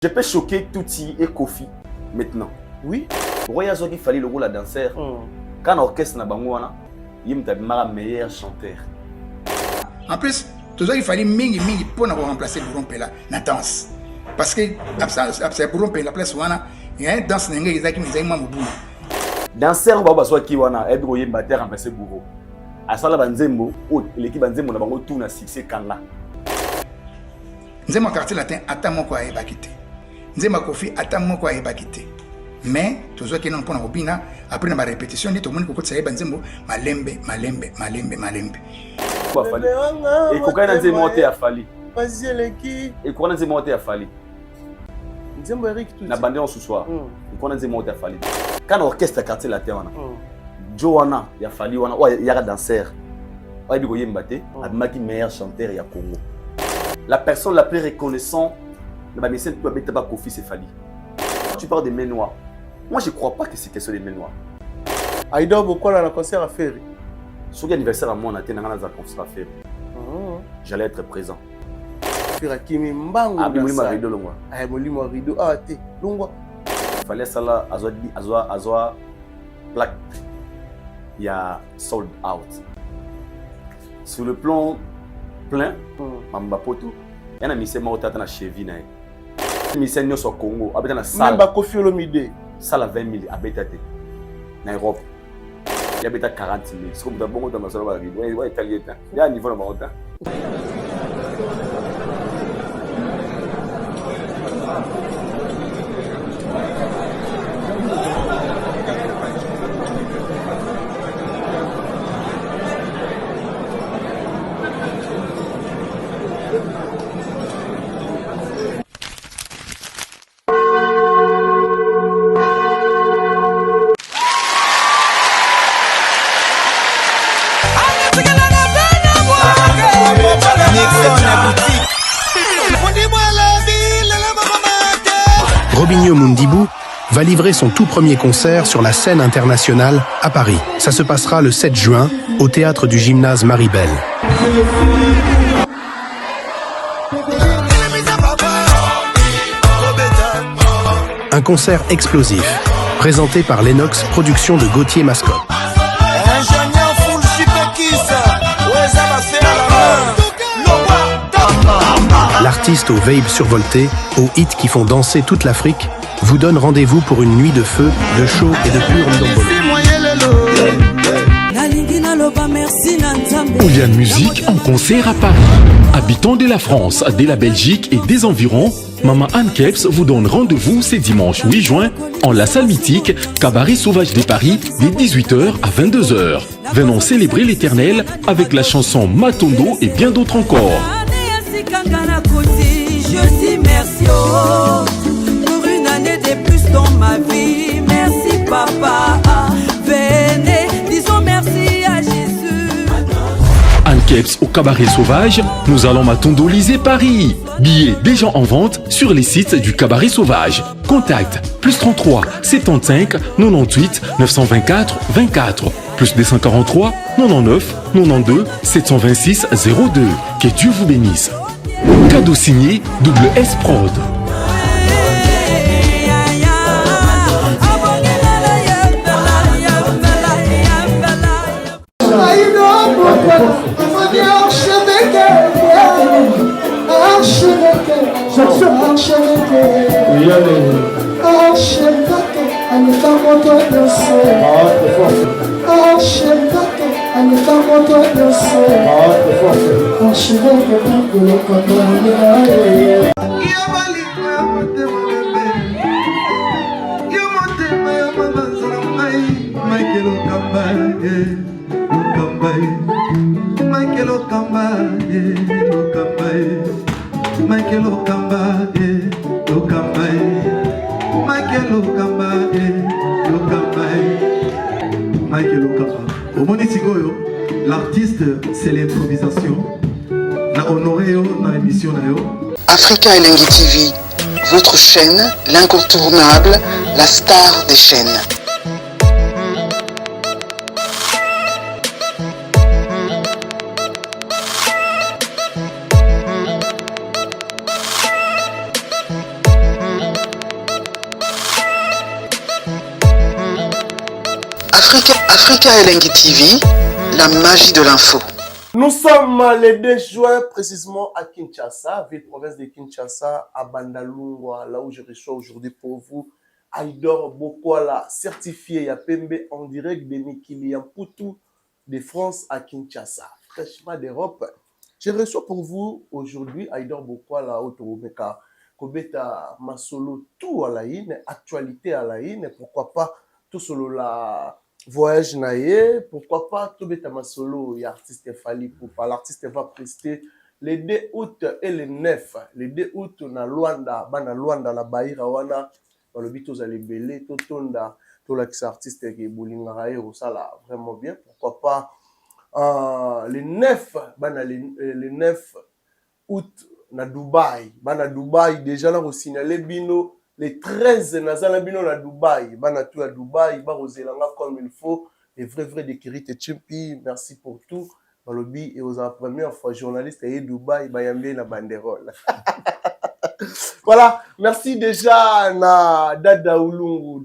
Je peux choquer Tuti et Kofi maintenant. Oui. Pourquoi il fallait le rôle à danseur? Quand l'orchestre n'a pas moi, il m'a dit meilleur chanteur. En plus, tout ça il fallait mingi pour remplacer Bourron Pela la danse. Parce que après Bourron Pela la place wana, il y a une danse n'engage qui me dit maman boule. Danseur va passer qui wana est broyé battre remplacer Bourron. À ça la banzembo, l'équipe banzembo na bango tout na succès quand là. Nzema quartier latin attends moi quoi ébakité. Nzema Kofi attends moi quoi ébakité. Mais tout ça qui non pour na obina après na répétition ni tout le monde ko tsaye banzembo malembe. Et quand on a monté à Fali. Vas-y l'équipe. Et quand on a monté à Fali. Nzembo Eric tout. Na bandé en ce soir. Et quand on a monté à Fali. Quand l'orchestre quartier latin wana. Joanna ya Fali wana il y a danseur. Ouais biko yembate, abimaki meilleur chanteur ya Congo. La personne la plus reconnaissante de ma médecine peut être Kofi, c'est Fali. Tu parles des mains noires. Moi, je ne crois pas que c'est question des mains noires. Aïda, pourquoi on a un concert à faire? Sur l'anniversaire à moi, on a été dans un concert à faire. J'allais être présent. Firakimi Mbango. Ah, oui, Marido Longwa. Ah, Molimo Rido. Ah, t'es Longwa. Il fallait ça là, Azoa plaque. Il y a sold out. Sur le plan plein, Mamba Poto, il y a un ministère qui est cheville. Il ministère qui est au Congo, il y a une salle. Même Kofi Olomide. Salle à 20 000, à Bétate. En Europe. Il y a 40 000. C'est comme dans le bon temps, il y a un niveau de Marocain. Robinho Mundibou va livrer son tout premier concert sur la scène internationale à Paris. Ça se passera le 7 juin au théâtre du Gymnase Maribel. Un concert explosif, présenté par Lennox Productions de Gauthier Mascotte. L'artiste aux vapes survoltées, aux hits qui font danser toute l'Afrique, vous donne rendez-vous pour une nuit de feu, de show et de pur ndombolo. Ouliane Musique en concert à Paris. Habitants de la France, de la Belgique et des environs, Maman Anne Keps vous donne rendez-vous ce dimanche 8 juin en la salle mythique Cabaret Sauvage de Paris de 18h à 22h. Venons célébrer l'éternel avec la chanson Matondo et bien d'autres encore. Je dis merci pour une année de plus dans ma vie. Merci papa, venez, disons merci à Jésus. Anne Keps au Cabaret Sauvage, nous allons matondoliser Paris. Billets déjà en vente sur les sites du Cabaret Sauvage. Contact +33 75 98 924 24 +243 99 92 726 02. Que Dieu vous bénisse. Cadeau signé WS Prod. L'artiste, c'est l'improvisation. Na honoré dans l'émission. Africa Elengi TV, votre chaîne, l'incontournable, la star des chaînes. Africa Elengi TV, la magie de l'info. Nous sommes le 2 juin, précisément à Kinshasa, ville-province de Kinshasa, à Bandalungwa, là où je reçois aujourd'hui pour vous Aïdor Bokwala, certifié à Pembe en direct de Mikili Poutou de France à Kinshasa, fraîchement d'Europe. Je reçois pour vous aujourd'hui Aïdor Bokwala, Autoromeka, Kobeta Masolo, tout à la haine, actualité à la haine, pourquoi pas tout solo la voyage naïe, pourquoi pas tout beta Masolo, et artiste Fali Poupa. L'artiste va prester le 2 août et le 9. Le 2 août, na Luanda, bana Luanda, la Bahira Wana, dans le bito zali belé, tout tonda, tout l'accès artiste qui est Boulingarae, ça là, vraiment bien, pourquoi pas. Le 9, bana le 9 août, na Dubaï, bana Dubaï, déjà là, au signalé bino, les 13 nazala bino na Dubaï, bana tout à Dubaï, ba rozelanga comme il faut, les vrais de Kirite Chimpi, merci pour tout. Balobi et aux première fois journaliste et Dubaï, bayambe na banderole. Voilà, merci déjà na Dada Oulungu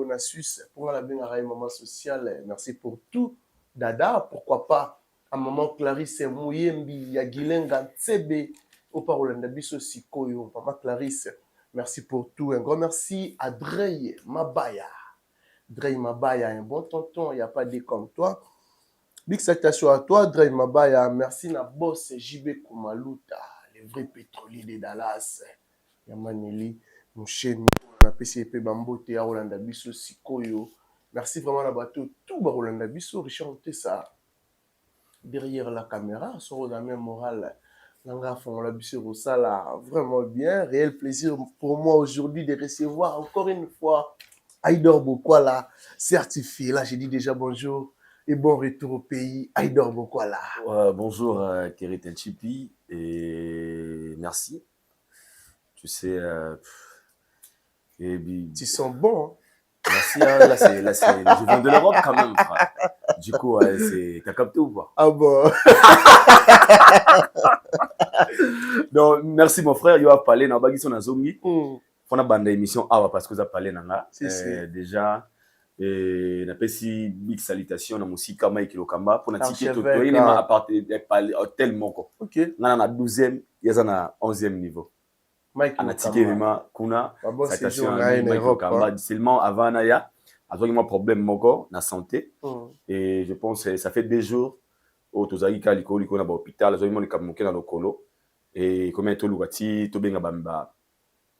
na Suisse pour la bien à maman sociale. Merci pour tout Dada, pourquoi pas à maman Clarisse Mouyembi, ya Gilenga Tsebe au parole Biso Sikoyo, maman Clarisse. Merci pour tout. Un grand merci à Drey Mabaya. Drey Mabaya, un bon tonton, il n'y a pas de comme toi. Big salutation à toi, Drey Mabaya. Merci na boss JB Kumaluta, le vrai pétrolier de Dallas. Yamaneli, Moucheni, na PCP Bambote, à Rolanda Biso Sikoyo. Merci vraiment à bateau, tout Rolanda Biso, Richard Tessa. Derrière la caméra, sur la même morale. Vraiment bien, réel plaisir pour moi aujourd'hui de recevoir encore une fois Aïdor Bokwala, certifié. Là, j'ai dit déjà bonjour et bon retour au pays. Aïdor Bokwala. Bonjour Kirite Chipi et merci. Tu sais, tu sens bon. Hein? Merci, là c'est je viens de l'Europe quand même, frère. Du coup, t'as capté ou pas? Ah bon. Donc, merci mon frère, il va parler dans la son azongi. On a bande émission parce que vous avez parlé nanga. Déjà, na pesi big salutation na musika Mike Lokamba pour na ticket tout il m'a apporté tel moko. OK. Na 12e, il y a na 11e niveau. Mike Lokamba. Na ticket vraiment kuna salutation à Mike Lokamba seulement avant na ya avec un problème moko na santé et je pense que ça fait 2 jours au tozali kaliko liko na hôpital zo imoni kamuke na lokolo et combien to lukati to benga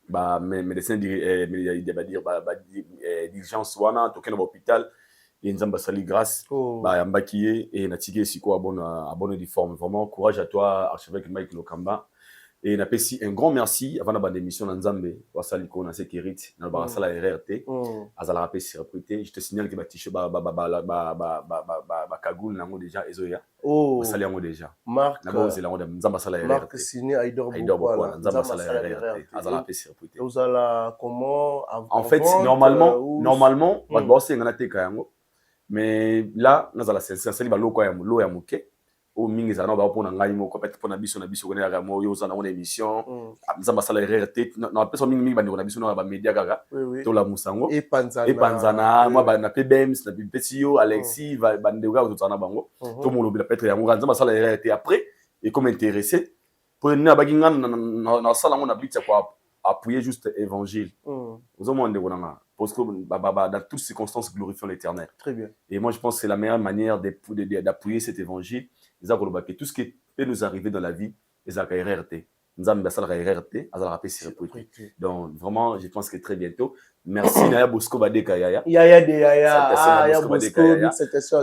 ba médecin d'urgence wana to kena hôpital et nzamba sali grâce ba yambakiye et na tike siko abonne di forme vraiment courage à toi archevêque Mike Lokamba. Et na pesi un grand merci avant la bande émission na Nzambe wasali ko na sécurité na ba sala RRT azala rapé surprété je te signale que ba t-shirt ba kagoul nango déjà ezoya wasali yango déjà marque na ba zela ngo Nzamba sala RRT marque signé Aïdor Bokwala Nzamba sala RRT azala rapé surprété uzala comment en fait normalement ba bosse ngana teka yango mais là nazala sincère ba loko ya lo ya muke au mingi za na ba pona ngai moko peut-être pona biso kona ya mo yo za na émission Nzamba sala RRT na personne mingi ba na biso na ba media kaka to la musango et panzana moi ba na PBMs na Petio Alexis ba ndega to tsana bango to mo lobela peut-être yango Nzamba sala RRT après et comme intéressé pour na ba kinga na sala ngo na blitz quoi appuyer juste évangile aux hommes de bonanga parce que dans toutes circonstances glorifions l'Éternel. Très bien. Et moi je pense que c'est la meilleure manière d'appuyer cet évangile. Tout ce qui peut nous arriver dans la vie, les RRT. Nous avons la RRT, donc vraiment, je pense que très bientôt. Merci Naya Bosco Badeka Yaya. Yaya Bosco,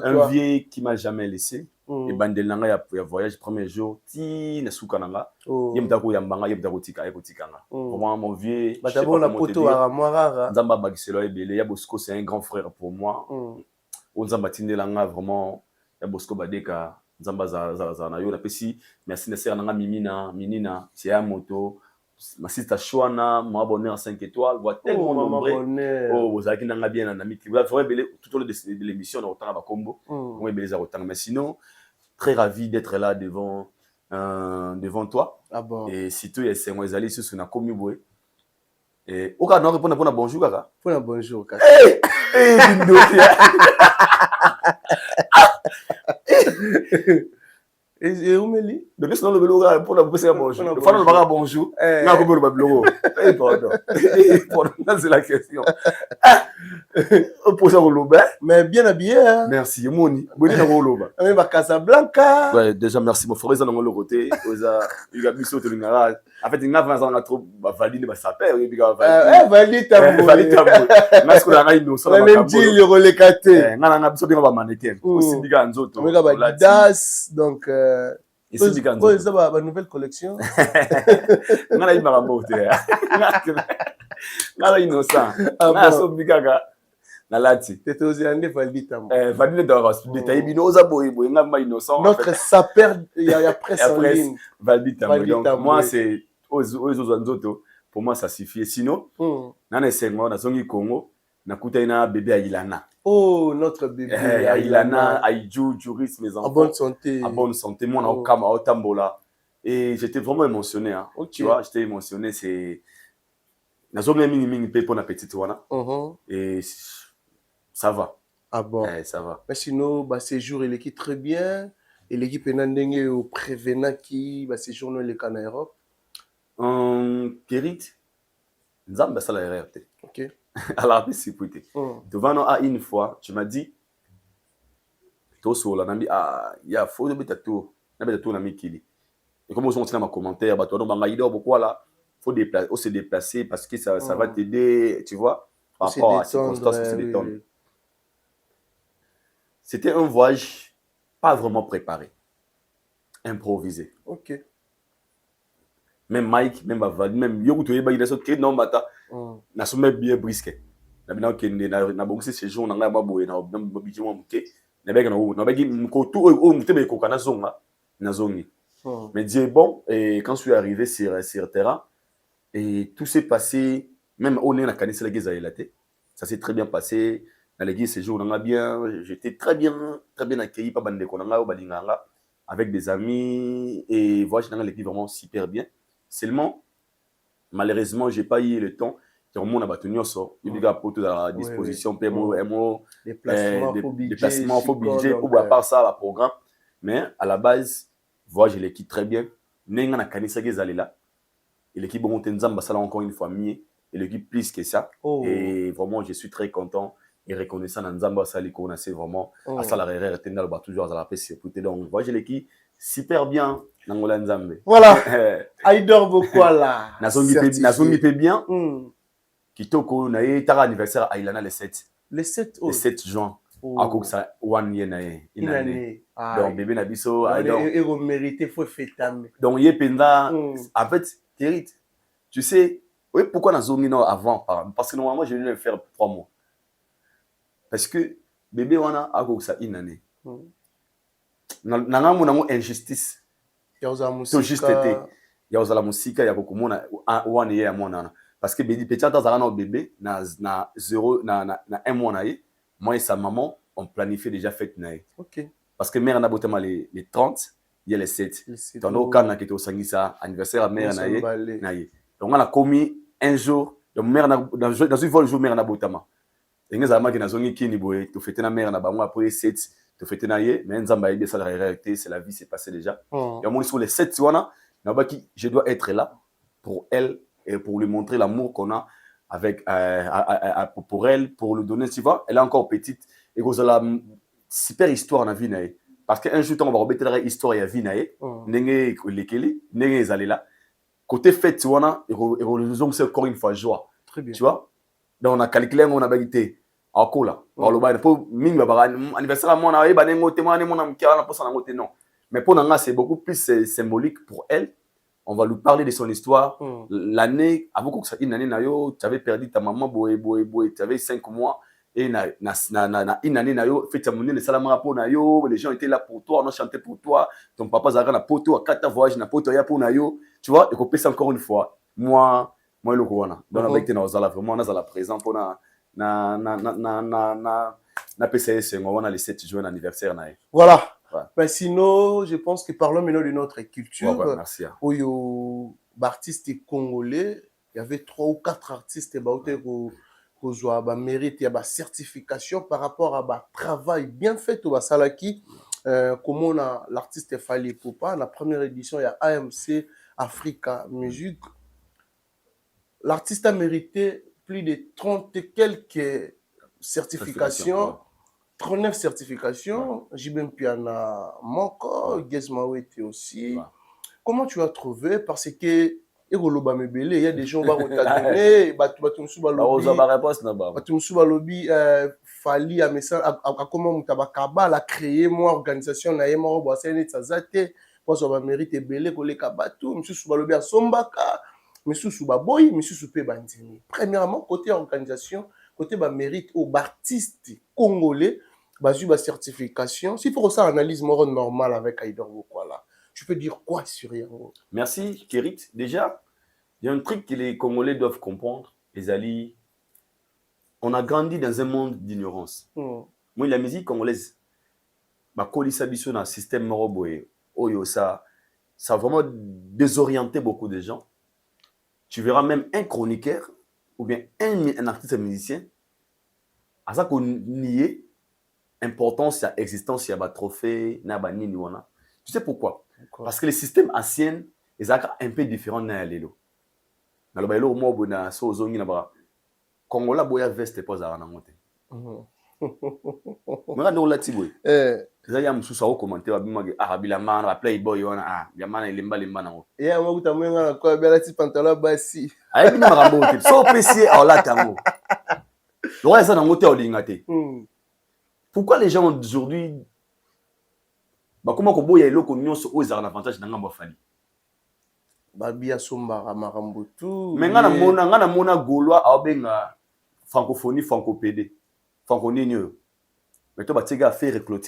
un vieux qui m'a jamais laissé. Et Bandelanga ya voyage premier jour, ti na sukananga. Yemtako yambanga yemtako tika ekotikanga. Vraiment mon vieux. Batabo la poto aramwara. Nzamba Bagiselo ebele ya Bosco c'est un grand frère pour moi. Nzamba tindelanga vraiment ya Bosco Badeka. Nzamba za na yo na pesi merci na sera nanga minina c'est un moto ma sister Chouana mon abonné en 5 étoiles voit tellement nombreux vous avez nanga bien na miki vous avez belé tout au long de l'émission na otanga ba combo moi belé za otanga mais sinon très ravi d'être là devant toi et surtout il y a ces mois allés sur na komi boy et au cas non répondre pour bonjour kaka bonjour kaka Eh, Bindo. Et Oumeli? Donc, sinon, le vélo, pour la pousser à bonjour. Le fan, on va bonjour. Non, comment le bablo? Eh, pardon. C'est la question. Pour ça, on l'oublie. Mais bien habillé, hein? Merci, Moni. Bonne nuit, on l'oublie. On va Casablanca. Ouais, déjà, merci. Mon frère, ils ont le côté. Il a mis sur le garage. En fait, il y a 20 ans, on a trop validé, mais ça perd. Valide ta boue. Valide ta boue. Parce qu'on a rien de ça. On a même dit le relécaté. On a besoin de mannequin. Aussi, biga Nzoto. On a Das, donc. Et c'est biga Nzoto. C'est ma nouvelle collection. On a eu ma rabote. On a innocent. On a so biga. Nalati. T'étais aux Andes, Valide ta boue. Valide ta boue. Détaillé, binoza boy, boy. On a innocent. Notre sapeur, il y a presse en ligne. Valide ta boue. Donc, moi, c'est aux Nzoto. Pour moi, ça suffit. Sinon, dans les 5 mois, dans le Congo, on a un bébé à Ilana. Oh, notre bébé. À Ilana, à Idjou, Juris, mes enfants. En bonne santé. En bonne santé. Moi, on a Okama, Otambola. Et j'étais vraiment émotionné. Hein. Okay. Tu vois, j'étais émotionné. C'est. Nous avons mis pour la petite wana. Et ça va. Ah bon? Ça va. Mais sinon, bah, séjour, il est très bien. Et l'équipe est nandenge au prévenant qui va séjourner le Canada Europe. Kérit, Nzamba ça la RRT. Ok. Alors, c'est écouté. Devant à une fois, tu m'as dit, toi sur la nami, il y a faux de bêta-tour. N'a pas de tour n'a mis kili. Et comme on dans ma commentaire, bah toi non bah il dort pourquoi là, faut déplacer, se déplacer parce que ça va t'aider, tu vois, par rapport à ces circonstances, se détendre. C'était un voyage pas vraiment préparé, improvisé. Ok. Même Mike, même Bavad, même Yogu, tu es bien sûr que non bata, na sommet bien brisque. Na bien que na bongsi ces jours na babo na bobiji mo mke. Na bega na begi mko tout au mtebe ko kana zonga na zongi. Mais Dieu bon et quand je suis arrivé sur terrain et tout s'est passé même on est na kanisa la geza elate. Ça s'est très bien passé. Dans l'église ces jours na bien, j'étais très bien accueilli par bande ko na balinganga avec des amis et voyage dans l'église vraiment super bien. Seulement, malheureusement, je n'ai pas eu le temps. Qui remonte à Batonio, il y a pour toute la disposition, déplacement, faut budget, ou à part ça, le programme. Mais à la base, voilà, je l'équipe très bien. Nenga na kanisa là. Et l'équipe Montenzamba, ça encore une fois mieux. Et l'équipe plus que ça. Et vraiment, je suis très content et reconnaissant dans Nzamba, ça les connaissait vraiment. À ça, la RR, toujours à la paix, c'est donc, voilà, je l'équipe super bien. Voilà, Aïdor Bokwala. Nazongi pe bien. Kitoko na ye tara anniversaire à Ilana le 7. Le 7 juin. Ako ça one year na ye inane. Donc bébé na biso Aïdor. Et vous méritez faut fêter. Donc ye penda en fait Kérit. Tu sais, oui pourquoi nazongi non avant parce que normalement je venais le faire 3 mois. Parce que bébé wana ako ça inane. Nanga mo injustice. C'est juste été. Il y a la musique, il y a beaucoup de monde one year monana. Parce que petit à petit bébé na 1 mois na moi et sa maman on planifie déjà fête na. OK. Parce que mère na botama les 30, il y a les 7. Dans nos cas na qui au sangisa anniversaire à mère na. Donc on a commis un jour de mère dans une vol jour mère na botama. Et nous avons na zongi kini boy to fêter na mère na ba moi après 7 to fêter na ye mais nzamba yé ça la réalité c'est la vie c'est passé déjà. Et moi sur les 7 wana na ba qui je dois être là pour elle et pour lui montrer l'amour qu'on a avec pour elle pour lui donner tu vois elle est encore petite et que la super histoire na vie na ye parce que un jour on va rebeter la histoire ya vie na ye ndenge lekeli ndenge ezali là côté fête wana et nous c'est encore une fois joie. Très bien. Tu vois donc on a calculé on a bagité akola le bain pour mingi ba anniversaire moi na ba nengo témoigner mon am kia na posa na ngote non mais pour nanga c'est beaucoup plus symbolique pour elle. On va lui parler de son histoire. L'année avant que ça une année nayo tu avais perdu ta maman boy tu avais 5 mois et na une année nayo fait ta monnaie le salama pour nayo les gens étaient là pour toi on a chanté pour toi ton papa zara na poto à 4 voyages na poto ya pour nayo tu vois et qu'on peut encore une fois moi le corona donc avec na zala vraiment na zala présent pour na PCS on a le 7 juin anniversaire na. Voilà. Ben sinon, je pense que parlons maintenant de notre culture. Merci. Où il y a artistes congolais, il y avait 3 ou 4 artistes kozwa ba mérite ya ba certification par rapport à ba travail bien fait au basalaki comment l'artiste Fally Ipupa la première édition ya AMC Africa Music. L'artiste a mérité plus de 30 et quelques certifications, 39 certifications. Jibem Piana Moko, Gesmawete aussi. Comment tu as trouvé? Parce que il y a des gens qui ont donné, lobby Fally a comment Mutabakaba a créé moi organisation na yema au Bossene Tsazate pour ça mérite belé koleka batu monsieur Subalobi a Sombaka monsieur Subaboy monsieur Supé Bandini. Premièrement côté organisation côté ba mérite aux artistes congolais basu ba certification si pour ça analyse normale avec Aïdor Bokwala. Tu peux dire quoi sur Yango? Merci, Kérit. Déjà, il y a un truc que les Congolais doivent comprendre. Les alliés, on a grandi dans un monde d'ignorance. Moi, la musique congolaise, dans le système Moroboé, ça a vraiment désorienté beaucoup de gens. Tu verras même un chroniqueur ou bien un artiste musicien, à ça qu'on nie l'importance, l'existence, il y a des trophées, il y a des nini. Tu sais pourquoi? Parce que les systèmes anciens, ils sont un peu différents dans les lots. Dans le bailo, moi, je suis au Congola, boya veste pas à la monter. Mais dans la tiboy, ça y a un sous commenté, ah, bilamana, playboy, ah, bilamana, limba, limba, non. Et à moi, tu as mis quoi, belle petite pantalon bassi. Ah, bien, marambo, so apprécié, oh là, tango. Le reste, dans l'hôtel, au lingate. Pourquoi les gens d'aujourd'hui, comment on boit l'eau qu'on y a un avantage dans l'amba Fally? Babia Sombara Marambutu. Mais ngana mona Gaulois a benga francophonie franco-pédé. Francophonie nieux. Mais toi batiga faire éclore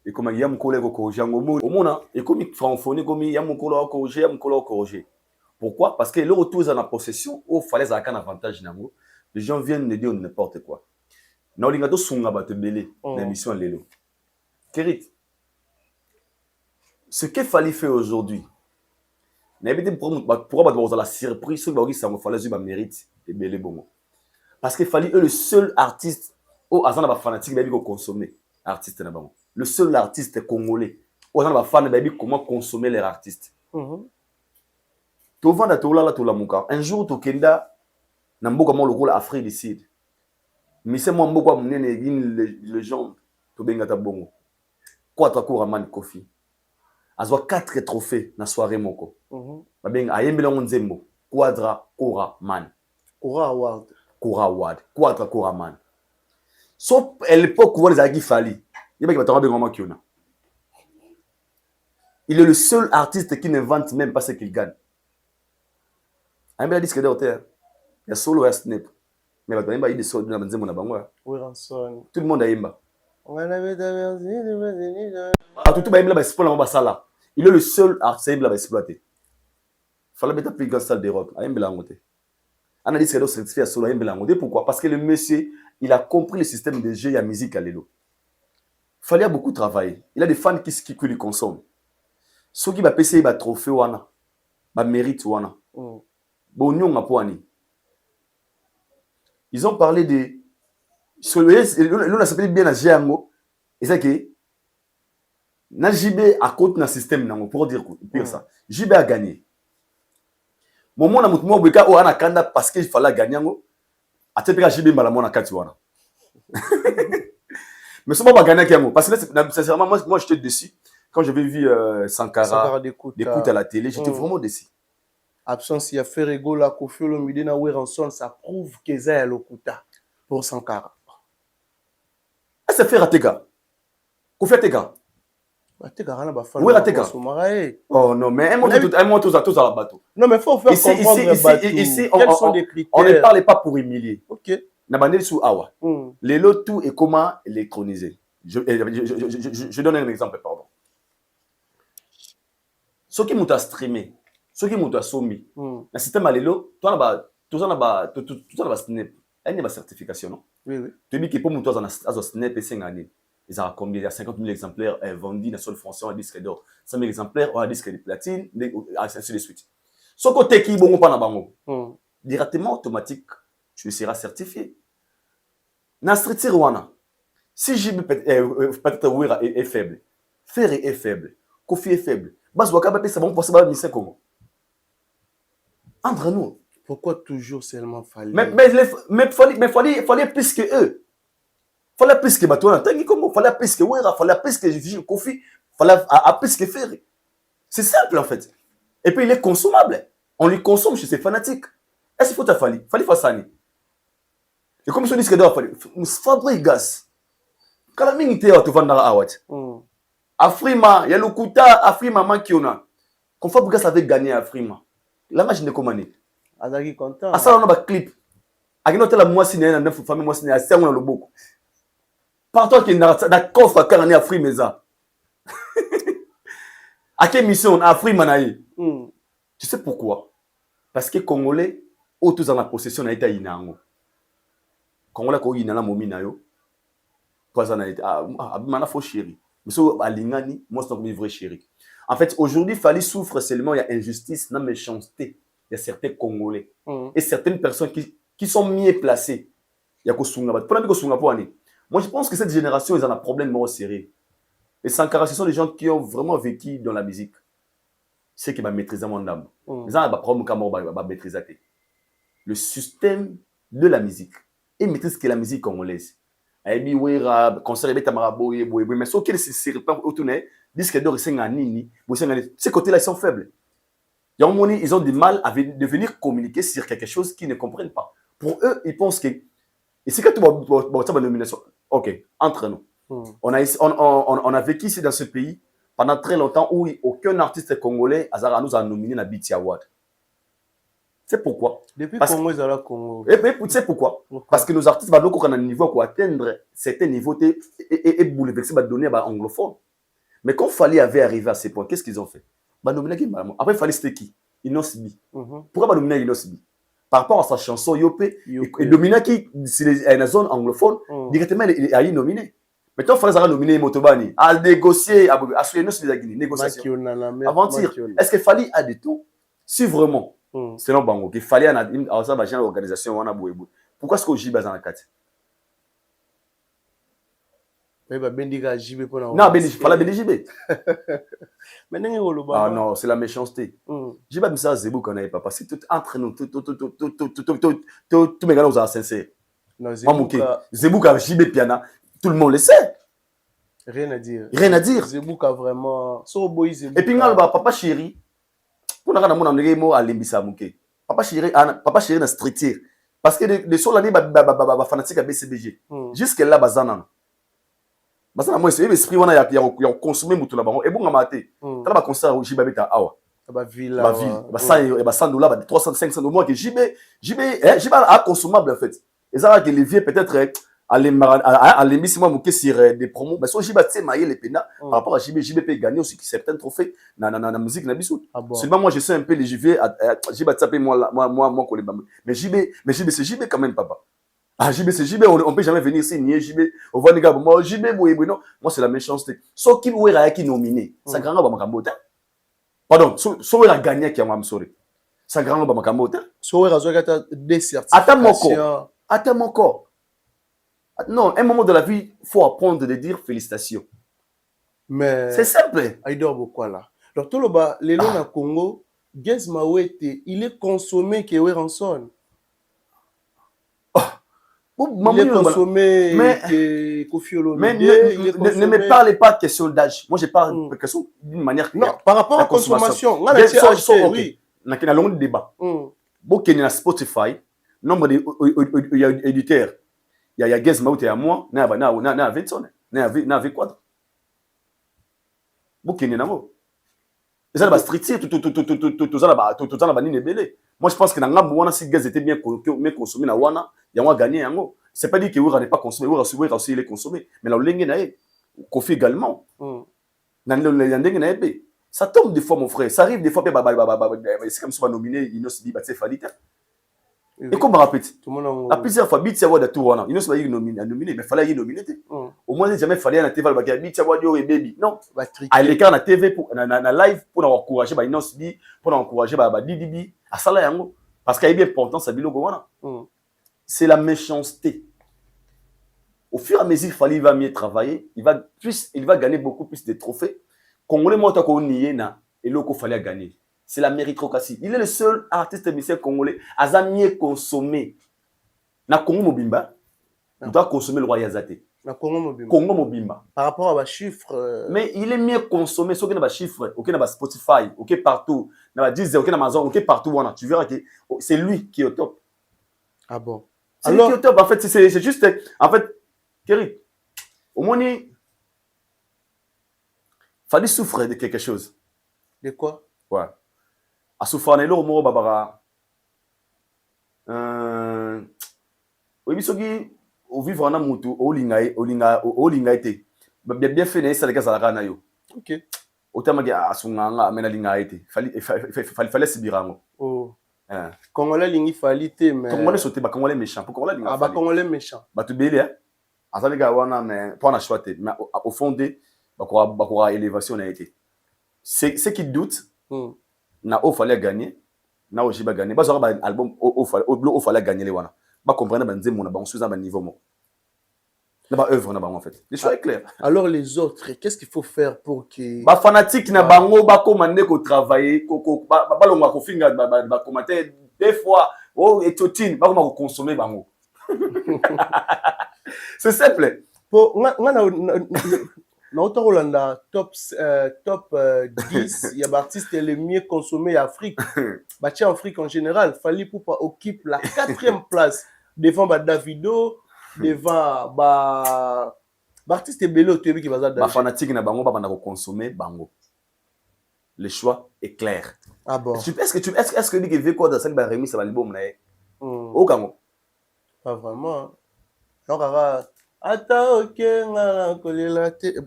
et comme il y a mon collègue au corriger au mona et comme francophonie comme il y a mon collègue au corriger. Pourquoi? Parce que le retour dans la possession au fallait ça un avantage nango. Les gens viennent de dire n'importe quoi. Na olingato sunga batebele l'émission lelo. Kérit. Ce qu'il fallait faire aujourd'hui, pourquoi la surprise, ça me fallait un mérite et belé bon. Parce qu'il fallait le seul artiste au azana ba fanatique baby ko consommer artiste na bango. Le seul artiste congolais au azana ba fan baby comment consommer les artistes. To vanda to la to la muka. Un jour to kenda na mboka mo lokolo Afrique du Sud. Mais c'est moi mboka munene les gens to benga ta bongo. Quoi ta ko Raman Kofi. Azwa 4 trophées na soirée moko. Babenga ayembela nzembo Quadra Kora Man. Kora Award. Kora Award. Quadra Kora Man. Sauf à l'époque où les Agui Fally. Il est le seul artiste qui n'invente même pas ce qu'il gagne. Ayembela disque d'auteur. Il y a solo et Snap. Mais il y a des solo dans nzembo na bango. Tout le monde ayemba. Tout le monde il est le seul artiste à exploiter. Il fallait mettre plus grande salle d'Europe. On a dit que c'est certifié à solo. Pourquoi? Parce que le monsieur, il a compris le système de jeu et la musique à l'élo. Il fallait beaucoup travailler. Il a des fans qui lui consomment. Ceux qui va payer des trophées, des mérites, ils ont parlé de. L'on a s'appelé bien à Géango. Et c'est que. Na JB a côté na système nango pour dire pire ça. JB a gagné. Momo na mutumo bweka o ana kanda parce qu'il fallait gagner ngo. Atepeka JB mbala mona kati wana. Mais ça va gagner kiango parce que sincèrement moi j'étais déçu quand j'avais vu Sankara d'écoute à la télé, j'étais vraiment déçu. Absence il y a Ferrego la Kofi Olomide na Weranson, ça prouve que ça lokuta pour Sankara. Ça fait rater gars. Kofi Ateka. Oh non, mais un mot tous à la bateau. Non, mais il faut faire ici, quels sont les critères? On ne parle pas pour humilier. Ok. Nabandel sous Awa. Les lots tout et comment électroniser. Je donne un exemple, pardon. Ceux qui m'ont streamé, ceux qui m'ont soumis, le système à l'élo, tout ça n'a pas snap. Il y a une certification, non? Oui, oui. Tu dis que pour moi, tu as snap et 5 années. Ils ont combien? Il y a 50 000 exemplaires vendus dans le sol français en disque d'or. 100 000 exemplaires en disque de platine, ainsi de suite. Ce côté qui est bon, pas dans directement automatique, tu seras certifié. na structure wana si JB peut-être Wera est faible, Ferré est faible, Kofi est faible, bas Wakabape c'est bon pour ça Mister Congo. Entre nous. Pourquoi toujours seulement fallait Mais fallait plus que eux. Fallait plus que Batouana. Fallait plus que Wera, fallait plus que Kofi, fallait plus que Ferré. C'est simple en fait. Et puis il est consommable. On le consomme chez ses fanatiques. Est-ce qu'il faut Fali faire ça? Et comme je dis que Fabrigas, quand la minute tu vas dans la Awat. Afrima, il y a le Kuta, Afrima Mankiona. Quand Fabrigas avait gagné Afrima, la match n'est comment né? Azaki content. À ça on a un clip. À qui noter la moitié n'est neuf famille moitié n'est à 5 dans le beaucoup. Partout qui est dans la coffre à carnet Afrima. À quelle mission Afrima naïe? Tu sais pourquoi? Parce que Congolais, autour dans la possession n'a été inango. Congolais ko inana momina yo. Poison n'a été mana faux chéri. Mais so alingani, moi c'est un vrai chéri. En fait, aujourd'hui, Fali souffre seulement il y a injustice, non méchanceté. Il y a certains Congolais et certaines personnes qui sont mieux placées. Il y a Kosunga. Moi, je pense que cette génération, ils ont un problème moins sérieux. Les Sankara, ce sont des gens qui ont vraiment vécu dans la musique. C'est qui va maîtriser mon âme. Ils ont un problème qui va maîtriser. Le système de la musique. Et maîtrise que la musique congolaise. Mais ceux qui se répandent autour de disent d'or ces côtés-là, ils sont faibles. Ils ont du mal à venir communiquer sur quelque chose qu'ils ne comprennent pas. Pour eux, ils pensent que. Et c'est quand tu vas nomination. Ok, entre nous. On a vécu ici dans ce pays pendant très longtemps où aucun artiste congolais nous a nominé à BT Award. C'est pourquoi. Depuis Congo, ils ont Congo. Et tu sais pourquoi? Parce que nos artistes vont à un niveau pour atteindre certains niveaux et bouleverser, donner à anglophone. Mais quand Fali avait arrivé à ces points, qu'est-ce qu'ils ont fait? Après, Fali c'était qui? Inosbi. Pourquoi nominer Inosbi? Par rapport à sa chanson Yopé, et dominer qui, c'est la zone anglophone, directement, il a nominé. Maintenant, il fallait nominer Motobani, à négocier, à négociation. Avant-dire, est-ce que Fali a des tout? Si vraiment, selon Bango, qu'il fallait une organisation, pourquoi est-ce que JB dans la carte? Non, il fallait JB. Ah non, c'est la méchanceté. JB a mis ça à Zebou qu'on n'avait pas passé. Tout entre nous, tous mes gars, nous sont sincères. Zebou a JB Piana, tout le monde le sait. Rien à dire. Rien à dire. Zebou a vraiment. Et puis, papa chéri, pour nous mon ami à l'embissa mouké. Papa chéri na structure. Parce que les sols l'année fanatique à BCBG. Jusque là bazana. Bazana moi c'est esprit wana ya consommer mutu la bango et bon amaté. Tala ba concert JB beta awa. Ba ville. Ba 100 $, ba 300 500 au moins que JB a consommable en fait. Et ça que les vieux peut-être à l'émission mouké sur des promos mais so JB tse mailler les pena par rapport à JB peut gagner aussi certains trophées na musique na biso. Seulement moi je sais un peu les JB tapé moi mais c'est JB quand même papa. Ah JB c'est JB on peut jamais venir ici nier JB on voit les gars moi JB non moi c'est la méchanceté. So qui ouera qui nominé ça grand ba makambota. Pardon so ouera gagné qui am sorry. Ça grand ba makambota. So ouera zo gata des certifications. Attends mon corps. Non, à un moment de la vie, il faut apprendre de dire félicitations. Mais c'est simple. Il dort beaucoup là. Donc tout le bas, les lois au Congo, Gez Mawete, il est consommé que Weranson. Il est consommé que Kofi Olomide. Mais ne me parlez pas de question d'âge. Moi, je parle de question d'une manière claire. Non, par rapport à la consommation. On a un débat. Beaucoup de Spotify, nombre d'éditeurs. Il y a Gez Maouté à moi, na 20 sonnes, na 20 quadres. Bouquet n'est pas. Et ça va stricter tout ça là-bas ni belé. Moi je pense que dans Wana si Gez était bien consommé na Wana, il y a gagné yango. C'est pas dit que Wura n'est pas consommé, Wura aussi il est consommé, mais la Lenge na Kofi également. Dans le Lenge na ça tombe des fois mon frère, ça arrive des fois c'est comme si on va nominer Inosbi Batsé Falita. Et comme on répète, la plusieurs fois, Biti Award a tout wana. Il ne s'est pas nominé, mais il fallait y nominer. Au moins, il jamais fallu à la TV, Biti Award et Baby. Non. À l'écart, la TV, na live, pour encourager, Inosbi, pour encourager, Didibi, à ça là, parce qu'il y a bien important, ça bilo wana. C'est la méchanceté. Au fur et à mesure, il va mieux travailler, il va gagner beaucoup plus de trophées. Congolais, moi, tant nié na et l'autre qu'il fallait gagner. C'est la méritocratie. Il est le seul artiste musicien congolais à mieux consommer. Na Congo Mobimba, il doit consommer le roi Yazate. Na Congo Mobimba. Congo Mobimba. Par rapport à les chiffres. Mais il est mieux consommé. Sauf qu'il y a des chiffres, ok, il y a Spotify, ok, partout. Il y a Deezer, ok, Amazon, ok, partout. Tu verras que c'est lui qui est au top. Ah bon? C'est lui qui est au top. En fait, c'est juste. En fait, Kerry, au moins, il fallait souffrir de quelque chose. De quoi? Ouais. À souffrir, il y a un babara. Oui, mais au vivre en mutu, au lingaïté. Bien fait, c'est le cas à la yo. Ok. Autant que à son anga, mais la lingaïté. Fallait se birango. Oh. Congolais lingi falité, mais. Congolais sauté, bah Congolais méchant. Pour Congolais linga. Ah bah Congolais méchant. Bah tu belé, hein. À les gars, wana, mais pas na choité. Mais au fond de, bah quoi élévation a été. C'est qui doute. Na au fallait gagner. Na au jiba gagner. Bah ça va album au fallait gagner les wana. Bah comprendre bah nzé mon bah on sous un niveau mo. Na bah œuvre na bah en fait. Le choix est clair. Alors les autres, qu'est-ce qu'il faut faire pour que bah fanatique na bango ba commander ko travailler ko ba longa ko finga ba commenter des fois oh et totine ba ko consommer bango. C'est simple. Pour na Rolanda top 10 il y a artistes les mieux consommés en Afrique. Bah tiens Afrique en général, Fally Ipupa occupe la 4e place devant Davido, devant artiste bello tu qui va ça ba fanatique na bango ba na ko consommer bango. Le choix est clair. Ah bon. Est-ce que dit que veut quoi dans cette remise ça va l'album là. Au Congo. Pas vraiment. Donc attends, ok,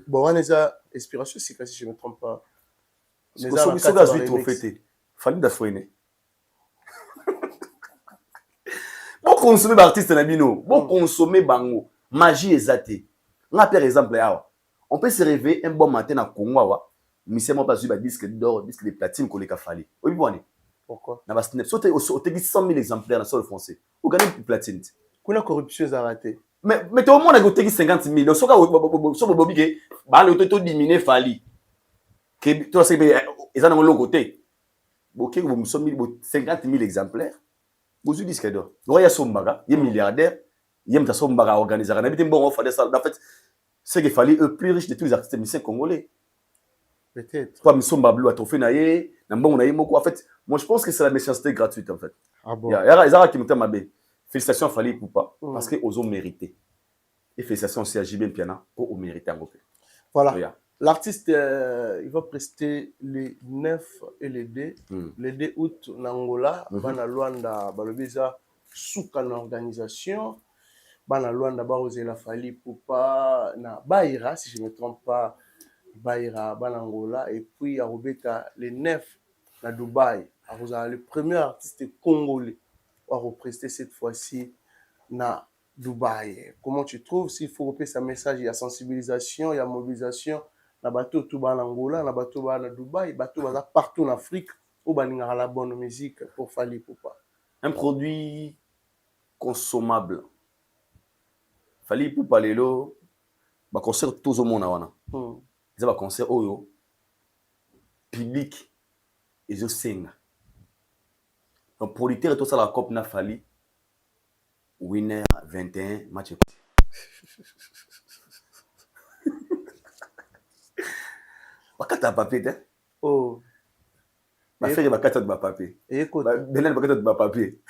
bon, on est à Inspiration, si je ne me trompe pas. Mais ça, c'est la suite au fait. Fallait d'afouiner. Bon consommer l'artiste Nabino, bon consommer bango, magie exatée. On a par exemple là, on peut se réveiller un bon matin à Congo, mais c'est moi pas sur disque d'or, disque de platine qu'on les a fallu. Oui, bon. Pourquoi? Na Snap, sauter au 100 000 exemplaires dans le sol français. Vous gagnez une platine. Qu'on a corruption à rater. Mais tout le monde a goûté 50 000. Donc, si vous avez dit diminuer Fally, que toi, c'est ils ont le côté. Ok, vous sommes 50 000 exemplaires. Vous avez dit ce qu'il y a. Il y a Sombaga, il y a milliardaire, il y a Sombaga organisé. En fait, c'est qu'il fallait le plus riche de tous les artistes musiciens congolais. Peut-être. Toi, Somba Blue a trouvé naïe, en fait, moi je pense que c'est la méchanceté gratuite en fait. Ah bon. Il y a qui m'ont dit félicitations à Fally Ipupa parce qu'ils ont mérité. Et félicitations aussi à JB Piana pour mériter en fait. Voilà. Yeah. L'artiste, il va prester les 9 et les 2. Les 2 août en Angola, Bana Luanda, Balobeza, Souka en organisation. Bana Luanda, Barosela Fally Ipupa, na Baïra, si je ne me trompe pas, Baïra, Bana Angola. Et puis à Robeta, les 9 à Dubaï. Le premier artiste congolais à represter cette fois-ci na Dubaï. Comment tu trouves? S'il faut repérer ce message, il y a sensibilisation, il y a mobilisation. Na bateau tout bas en Angola, na bateau bas en Dubaï, bateau bas partout en Afrique, où il y a la bonne musique pour Fally Ipupa. Un produit consommable. Fally Ipupa lelo, ba concert tout au monde wana. Ils ba concert oyo public et je sing. Donc producteur tout ça la coupe na Fally winner 21 match. Bakata papier hein. Oh. Ma frère bakata de ma papier. Et écoute, Belen bakata de ma papier.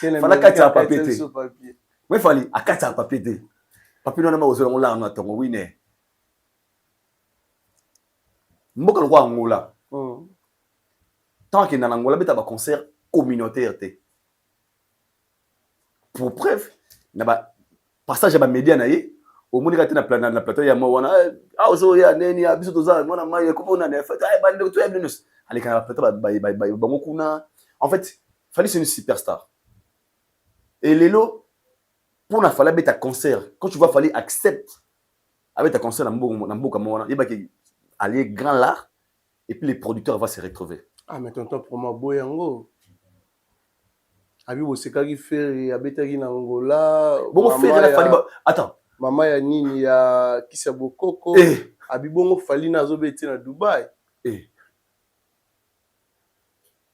Fala kata papier. Mais Fally akata papier te. Papier non ma ozo on la na tongo winner. Mboka lo kwa Angola. Tant qu'il y a un Angola, il y a un concert communautaire. Pour preuve, il y a un passage à média. Au moins, il y a un plateau. Il y a un plateau. Il y a un plateau. En fait, Fally c'est une superstar. Et Lelo, pour la Fally avec un concert, quand tu vois Fally accepte avec un concert, il va aller grand l'art et puis les producteurs vont se retrouver. Ah, mais tonton, pour moi, Boyango. Abi bosekaki Ferry abetaki na Angola. Bon Ferry la Fally attends. Maman ya nini ya Kisa Bokoko. Abi bongo Fally na zobeti na Dubaï.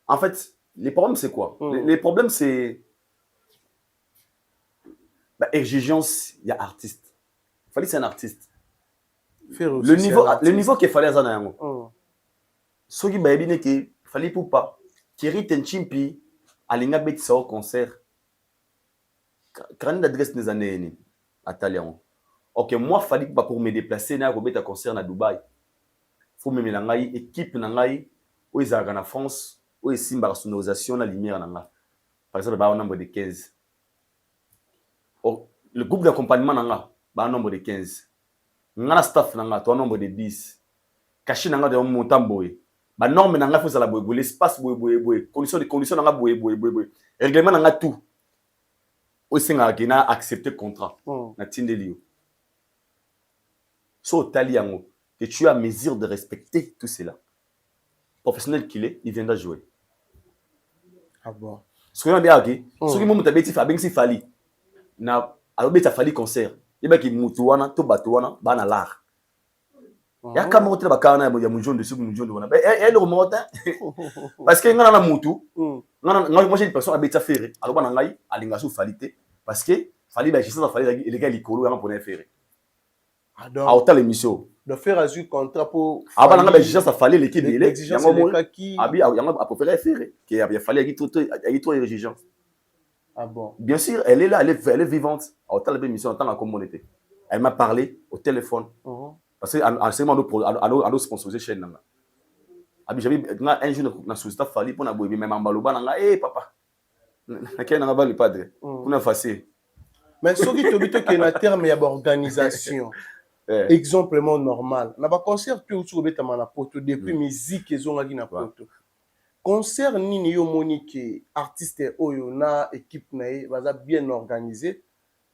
En fait, les problèmes c'est quoi? Les problèmes c'est exigence, il y a artiste. Fally c'est un artiste. Le niveau qu'il fallait à Zanayango. Ce qui m'a dit que Fally pour pas. Thierry Tenchimpi alinga beti sa au concert. Quand l'adresse des années à Talion. Ok, moi Fally pas pour me déplacer na robeta concert na Dubaï. Faut me melangai équipe na ngai où ils arrivent en France où ils simba la sonorisation la lumière na nga. Par exemple, ba un nombre de 15. Oh, le groupe d'accompagnement na nga ba un nombre de 15. Nga staff na nga to un nombre de 10. Caché na nga de montant boy. Ba norme na nga faut ça la boy l'espace boy condition na nga boy règlement na nga tout. O singa ki na accepter contrat na tindelio. So taliango que tu as mesure de respecter tout cela. Professionnel qu'il est, il viendra jouer. Ah bon. Ce que on bien OK. Ce qui mo mutabeti fa bengsi Fally. Na alobeta Fally concert. Yeba ki mutu wana to bato wana ba na l'art. Ya kama hotel bakana ya mujondo dessus mujondo wana. Le remonte parce que ngana na mutu. Ngana moi j'ai une personne abeta Ferry. Aloba na ngai alinga sou Fally te parce que Fally ba juste Fally les gars likolo ya pour Ferry. Ah donc. A hotel émission. De faire un contrat pour aba nanga ba exigence a Fally l'équipe délai. Exigence de qui abi yanga a préféré Ferry qui a Fally a trop exigence. Ah bon. Bien sûr, elle est là, elle est vivante. À hotel l'émission en tant que communauté. Elle m'a parlé au téléphone. Parce que en ce moment nous sponsoriser chaîne nanga. Abi j'avais un jour na sous-staff Fally pour na boy même en baloba nanga papa. Na kena nga ba le padre. Pour na facile. Mais ce qui te dit que na terme ya organisation. Exemplement normal. Na ba concert tu au beta na poto depuis musique ezongaki na poto. Concert nini yo monique artiste oyo na équipe na baza bien organisé.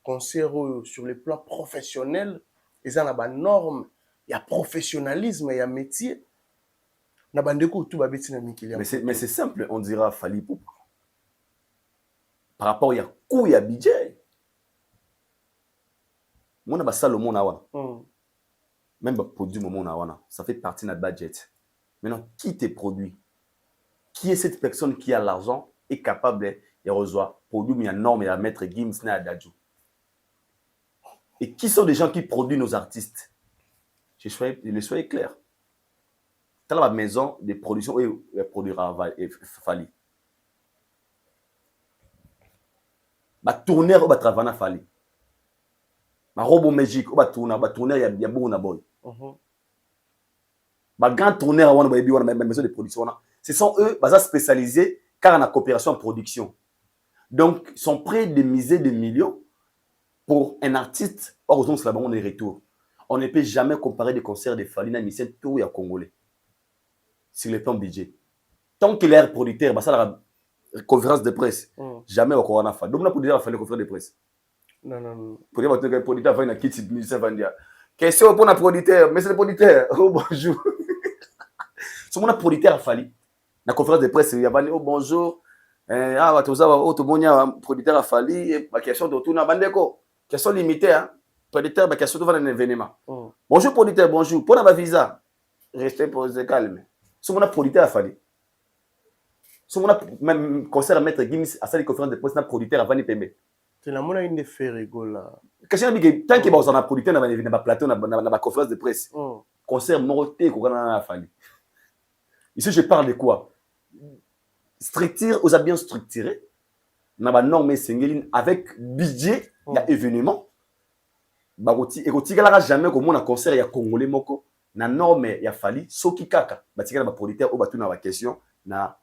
Concert oyo sur le plan professionnel, ils ont la norme, il y a professionnalisme, il y a métier. Na bandeko tout babeti na mikili. Mais c'est simple, on dira Fally Poupa. Par rapport il y a coût, il y a budget. Moi na Salomon na wana. Même ba produit moment na wana, ça fait partie de notre budget. Maintenant, qui te produit? Qui est cette personne qui a l'argent et capable de reçoit produit mais norme et à mettre Gims na Adadjo? Et qui sont les gens qui produisent nos artistes? Je soyez clair. Dans la maison de production, il produira Fally. Ma tourneur va travailler Fally. Ma robe magique, va tourner il y a beaucoup de boy. Ma grand tourneur on va ma maison de production. Ce sont eux qui spécialisés car on a coopération en production. Donc ils sont prêts de miser des millions pour un artiste. Heureusement c'est là-bas on est retour. On ne peut jamais comparer des concerts de Fally na mission tout ya congolais. Sur le plan budget. Tant qu'il est producteur, bah ça la conférence de presse. Jamais au Corona Fally. Donc on a pour dire faire une conférence de presse. Non. Pour dire que producteur va une kit ministère Vandia. Question pour un producteur, mais c'est le producteur. Oh bonjour. Si mon producteur a Fally. La conférence de presse, il y a pas oh bonjour. Ah tout ça tout bon producteur a Fally, ma question de tout na bandeko. Question limitée hein. Producteur ma question devant un événement. Bonjour producteur, bonjour. Pour la visa. Restez posé calme. Si mon producteur a Fally. Si mon même concert à mettre Gims à cette conférence de presse na producteur avant PMB. C'est la monnaie de faire rigola. Question que tant que vous en a producteur na plateau na conférence de presse. Concert morté qu'on a Fally. Ici je parle de quoi? Structure, vous avez bien structuré. Na ba norme singeline avec budget, il y a événement. Bagoti et kotika la jamais comme on a concert ya congolais moko na norme ya Fally soki kaka batika na ba producteur o batu na ba question na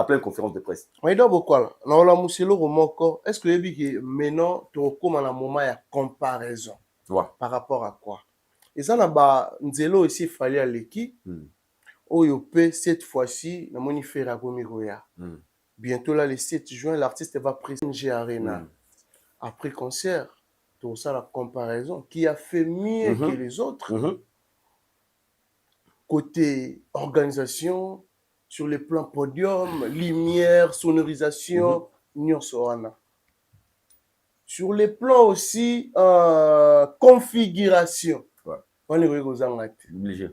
plein conférence de presse. Mais d'abord quoi là, na la muselo moko, est-ce que yebi que maintenant tu comme na moment ya comparaison. Par rapport à quoi? Et ça na ba nzelo aussi Fally à l'équipe. Oyo pe cette fois-ci na moni faire à Gomiroya. Bientôt là le 7 juin l'artiste va présenter Arena. Après concert, tout ça la comparaison qui a fait mieux que les autres. Côté organisation, sur le plan podium, lumière, sonorisation, nyonso wana. Sur les plans aussi, configuration. Ouais. On est Obligé.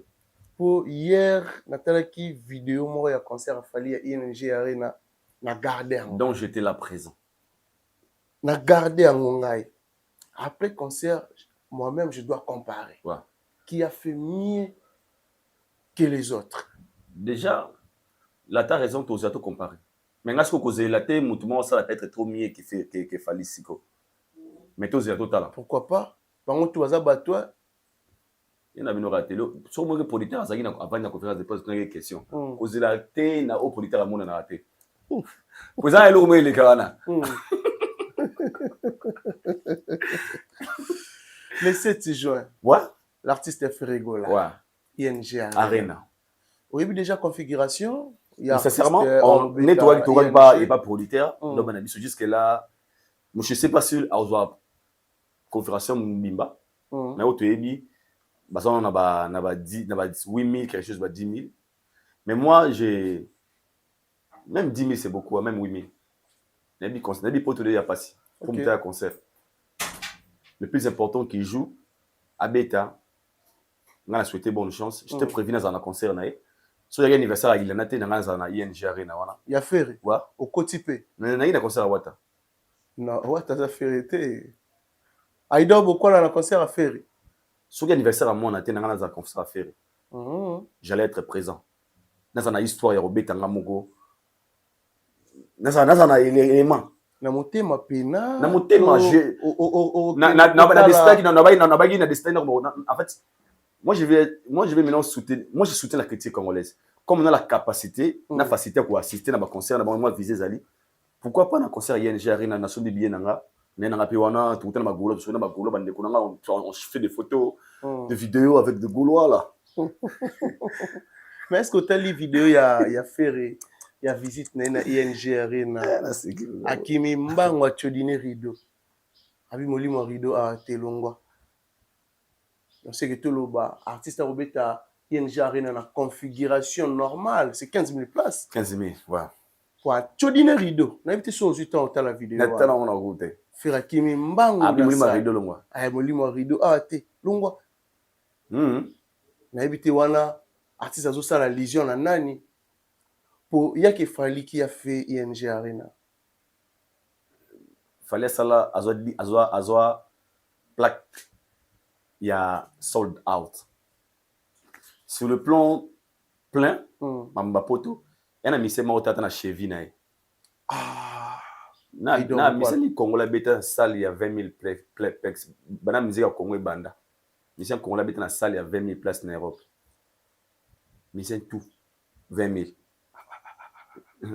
pour hier, natalaki vidéo moi ya concert a fallu à ING Arena, na gardé en. Donc j'étais là présent. Na gardé en ngai. Après concert, moi-même je dois comparer. Ouais. Qui a fait mieux que les autres? Déjà, là tu as raison, tu as tout comparé. Mais là ce que cause la té mutumo ça peut être trop mieux que fallait siko. Mais tu as tout là. Pourquoi pas? Bango tu vas battre. Il y a une raté. Sur moi, le producteur, avant la conférence de presse, une question. Cause la té na au producteur à mon na raté. Cause ça, elle au moins les carana. Le 7 juin. Ouais. L'artiste fait rigoler. Ouais. ING Arena. Au début déjà configuration. Sincèrement, on n'est pas producteur. Donc on a dit jusque là. Je ne sais pas si on a configuration Mbimba. Mais au début, on a 8 000 quelque chose, 10 000. Mais moi j'ai même 10 000 c'est beaucoup, même 8 000. Nabi pour tout le monde passé. Pour me faire un concert. Le plus important qui joue à Beta. On a souhaité bonne chance. Je te préviens dans un concert naïe. Si il y a un anniversaire, il y a un ING Arena. Il y a Ferré. Ouais. Au Kotipé. Il y a un concert à Wata. Non, Wata a Ferré. Aïda beaucoup dans un concert à Ferré. Si il y a un anniversaire à moi, on a un concert à Ferré. J'allais être présent. Dans une histoire, il y a Robert Tangamogo. Dans un élément. Na motema pena. Na motema je. En fait, moi je vais maintenant soutenir. Moi je soutiens la critique congolaise. Comme on a la capacité, on a facilité pour assister à un concert, moi viser Zali. Pourquoi pas dans un concert ING Arena Nation de bien nanga. Nanga piwana tout le magolo, tout le magolo bande kunanga on fait des photos, des vidéos avec des Gaulois là. Mais est-ce que tu as les vidéos il y a Ferré, il y a visite na ING Arena. Akimi mbango chodine rideau. Abi molimo rideau a telongwa. On sait que tout le bas, artiste à Robeta, ING Arena, la configuration normale, c'est 15 000 places. 15 000, ouais. Quoi, chodine rideau. On a évité sur 18 ans, on a la vidéo. Maintenant, on a goûté. Faire Akimi mbango. Abi molimo rideau longwa. Ah, molimo rideau, ah, te, longwa. On a évité wana, artiste à ça la Légion, la nani. Pour Yaki Fali qui a fait ING Arena. Fallait ça là, azwa plaque. Il y a sold out. Sur le plan plein, Mamba Poto, il y a un monsieur qui a cheville. Na monsieur ni Congolais beta salle il y a 20 000 places. Bana musique au Congo banda. Monsieur Congolais beta na salle il y a 20 000 places en Europe. Monsieur tout 20 000.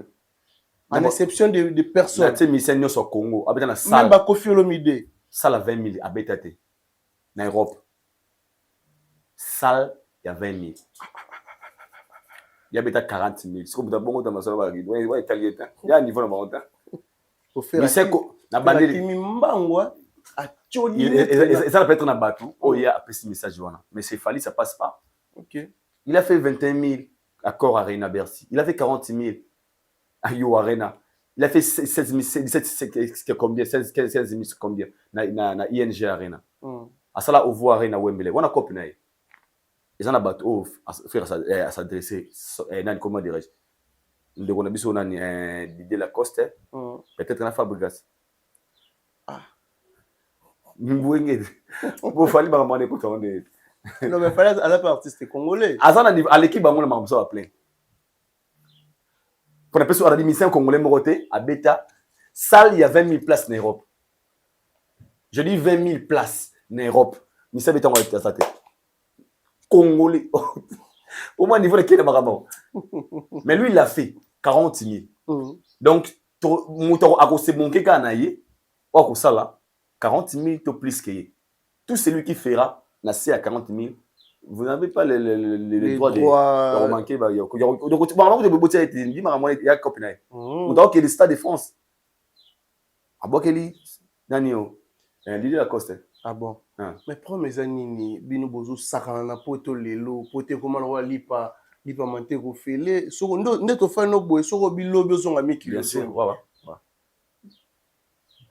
En exception de personnes. Tu sais monsieur ni au Congo, habita na salle. Même pas Kofi Olomide. Salle à 20 000 habita te. En Europe. Salle, il y a 20 000. Il y a peut-être 40 000. C'est comme ça, bon, dans ma salle, il y a un niveau de montant. Mais c'est quoi? La bande et ça peut être un bateau. Oh, il y a un petit message. Mais c'est fallu, ça passe pas. Ok. Il a fait 21 000 à Cor Arena Bercy. Il a fait 40 000 à Yo Arena. Il a fait 16 000, 17 combien? 16 000 combien? Na ING Arena. À ça là, au voir Arena Wembley. On a copié. Ils ont un bateau à s'adresser. Comment dirais-je? On a besoin de Lacoste. Peut-être la fabrication. Il fallait vraiment écouter. Non, mais il fallait à la artiste congolais. À l'équipe, on a plein. Pour la personne à la mission congolais moroté, à Beta, salle, il y a 20 000 places en Europe. Je dis 20 000 places en Europe. Mais ça, Beta, on va être à sa tête. Congolais. Au moins, niveau de qui est le mais lui, il a fait 40 000. Donc, c'est mon kékanaïe, ou ça là, 40 000 tout plus que tout celui qui fera, n'a à 40 000. Vous n'avez pas les droits de remanquer. Donc, il y a copinay. Donc, il y a le Stade de France. À Bokeli, Daniel, Didier Lacoste. Ah bon? Mais pour mes amis, Bino Bozo, Sarana, Poto Lelo, Poté Komano Lipa, lipa mante ko fele soko ndo to fa no boy soko bilobi ozonga miki bien sûr ouais.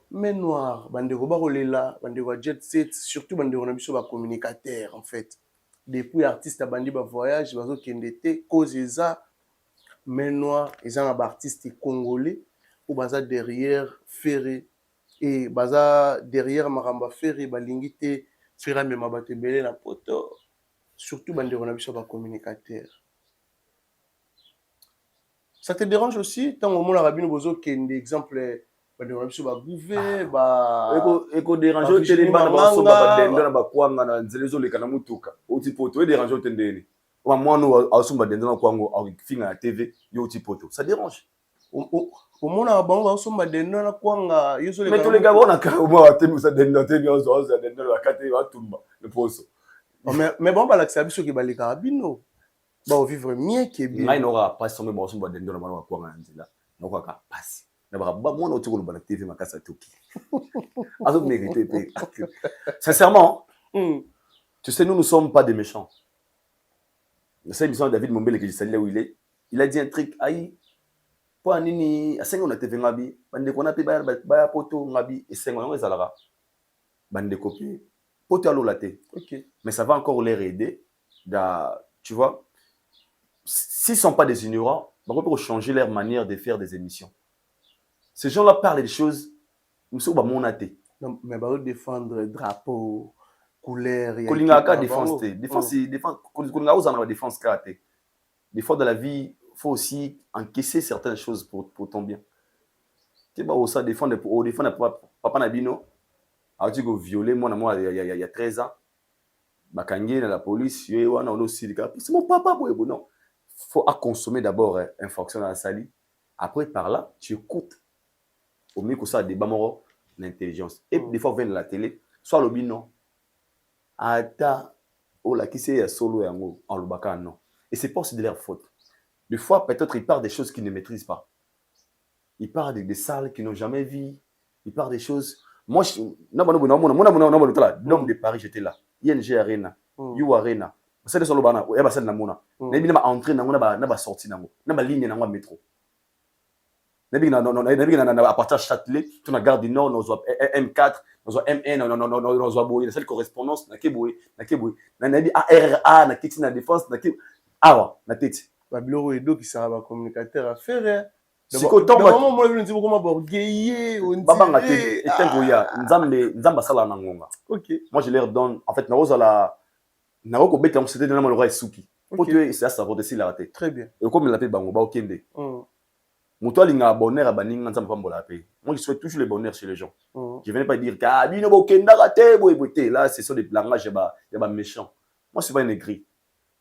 mais noir bandeko bakolela bandeko jet set surtout bandeko na biso ba communicateur en fait depuis artiste bandi ba voyage bazo kendete cause eza mais noir eza na ba artiste congolais ou baza derrière Ferré et baza derrière Maramba Ferré balingi te Ferré mema batebele na poto surtout bandeko na biso ba communicateur. Ça te dérange aussi tant au moins la rabine bozo kende exemple bandeko na biso ba gouver ba eko déranger tele bana ba somba ba dendo na ba kwanga na nzelezo leka na mutuka oti poto e déranger tendele wa mwana asomba dendo na kwango afinga na TV yo oti poto ça dérange au mona bango asomba dendo na kwanga yo so mais tous les gars on a ka au moins temi ça dendo temi on za dendo la kate wa tumba le poso mais bon ba la biso ki balika bino ba vivre mieux que bien ngai n'aura pas somba ba somba dendo na mwana kwanga na nzela n'aura ka passe na ba mwana oti ko ba TV makasa toki azo mériter pe sincèrement tu sais nous ne sommes pas des méchants. C'est l'émission de David Mombele que je salue là où il est. Il a dit un truc aïe pour nini asenga on a TV ngabi bande ko na pe ba poto ngabi et senga on ezalaka bande copie poto alo laté. OK. Mais ça va encore les aider tu vois s'ils sont pas des ignorants, on peut changer leur manière de faire des émissions. Ces gens-là parlent des choses monsieur ba monaté. Non mais ba défendre drapeau couleur Kolingaka défense Kolinga aux défense karaté. Des fois dans la vie, faut aussi encaisser certaines choses pour ton bien. Tu vas aussi défendre papa Nabino a dit que violer moi il y a 13 ans. Bakangé dans la police, yo on aussi c'est mon papa non. Faut consommer d'abord infraction dans la salle. Après par là, tu écoutes au mieux que ça débat moro l'intelligence. Et des fois vient la télé, soit le non. Ata ola qui c'est solo yango en lobaka non et c'est pas aussi de leur faute. Des fois peut-être ils parlent des choses qu'ils ne maîtrisent pas. Ils parlent des salles qu'ils n'ont jamais vues, ils parlent des choses moi l'homme de Paris j'étais là ING Arena You Arena c'est solo bana et ba na mona na bina entrer na ba sortie nango na ba ligne nango métro na à partir de Châtelet tu na gare du Nord nous M4 nous M1 nous boy la seule correspondance na keboy na bi ARA na kiti na défense na awa na tete ba biloko edo qui sera ba communicateur à faire siko tomba maman moi je dis comment borgueiller on dit babanga te etengoya nzamba sala na ngonga. OK moi je leur donne en fait na rozala na ko beta on c'était dans le roi Suki pour que ça ça va la rater très bien et comme la paix bango ba okende Mouto linga bonheur abaninga nzamba pambola paix. Moi je souhaite toujours le bonheur chez les gens. Je viens pas dire que bino bokenda raté boyeboté là c'est sur des langages ba méchants. Moi c'est pas une aigri.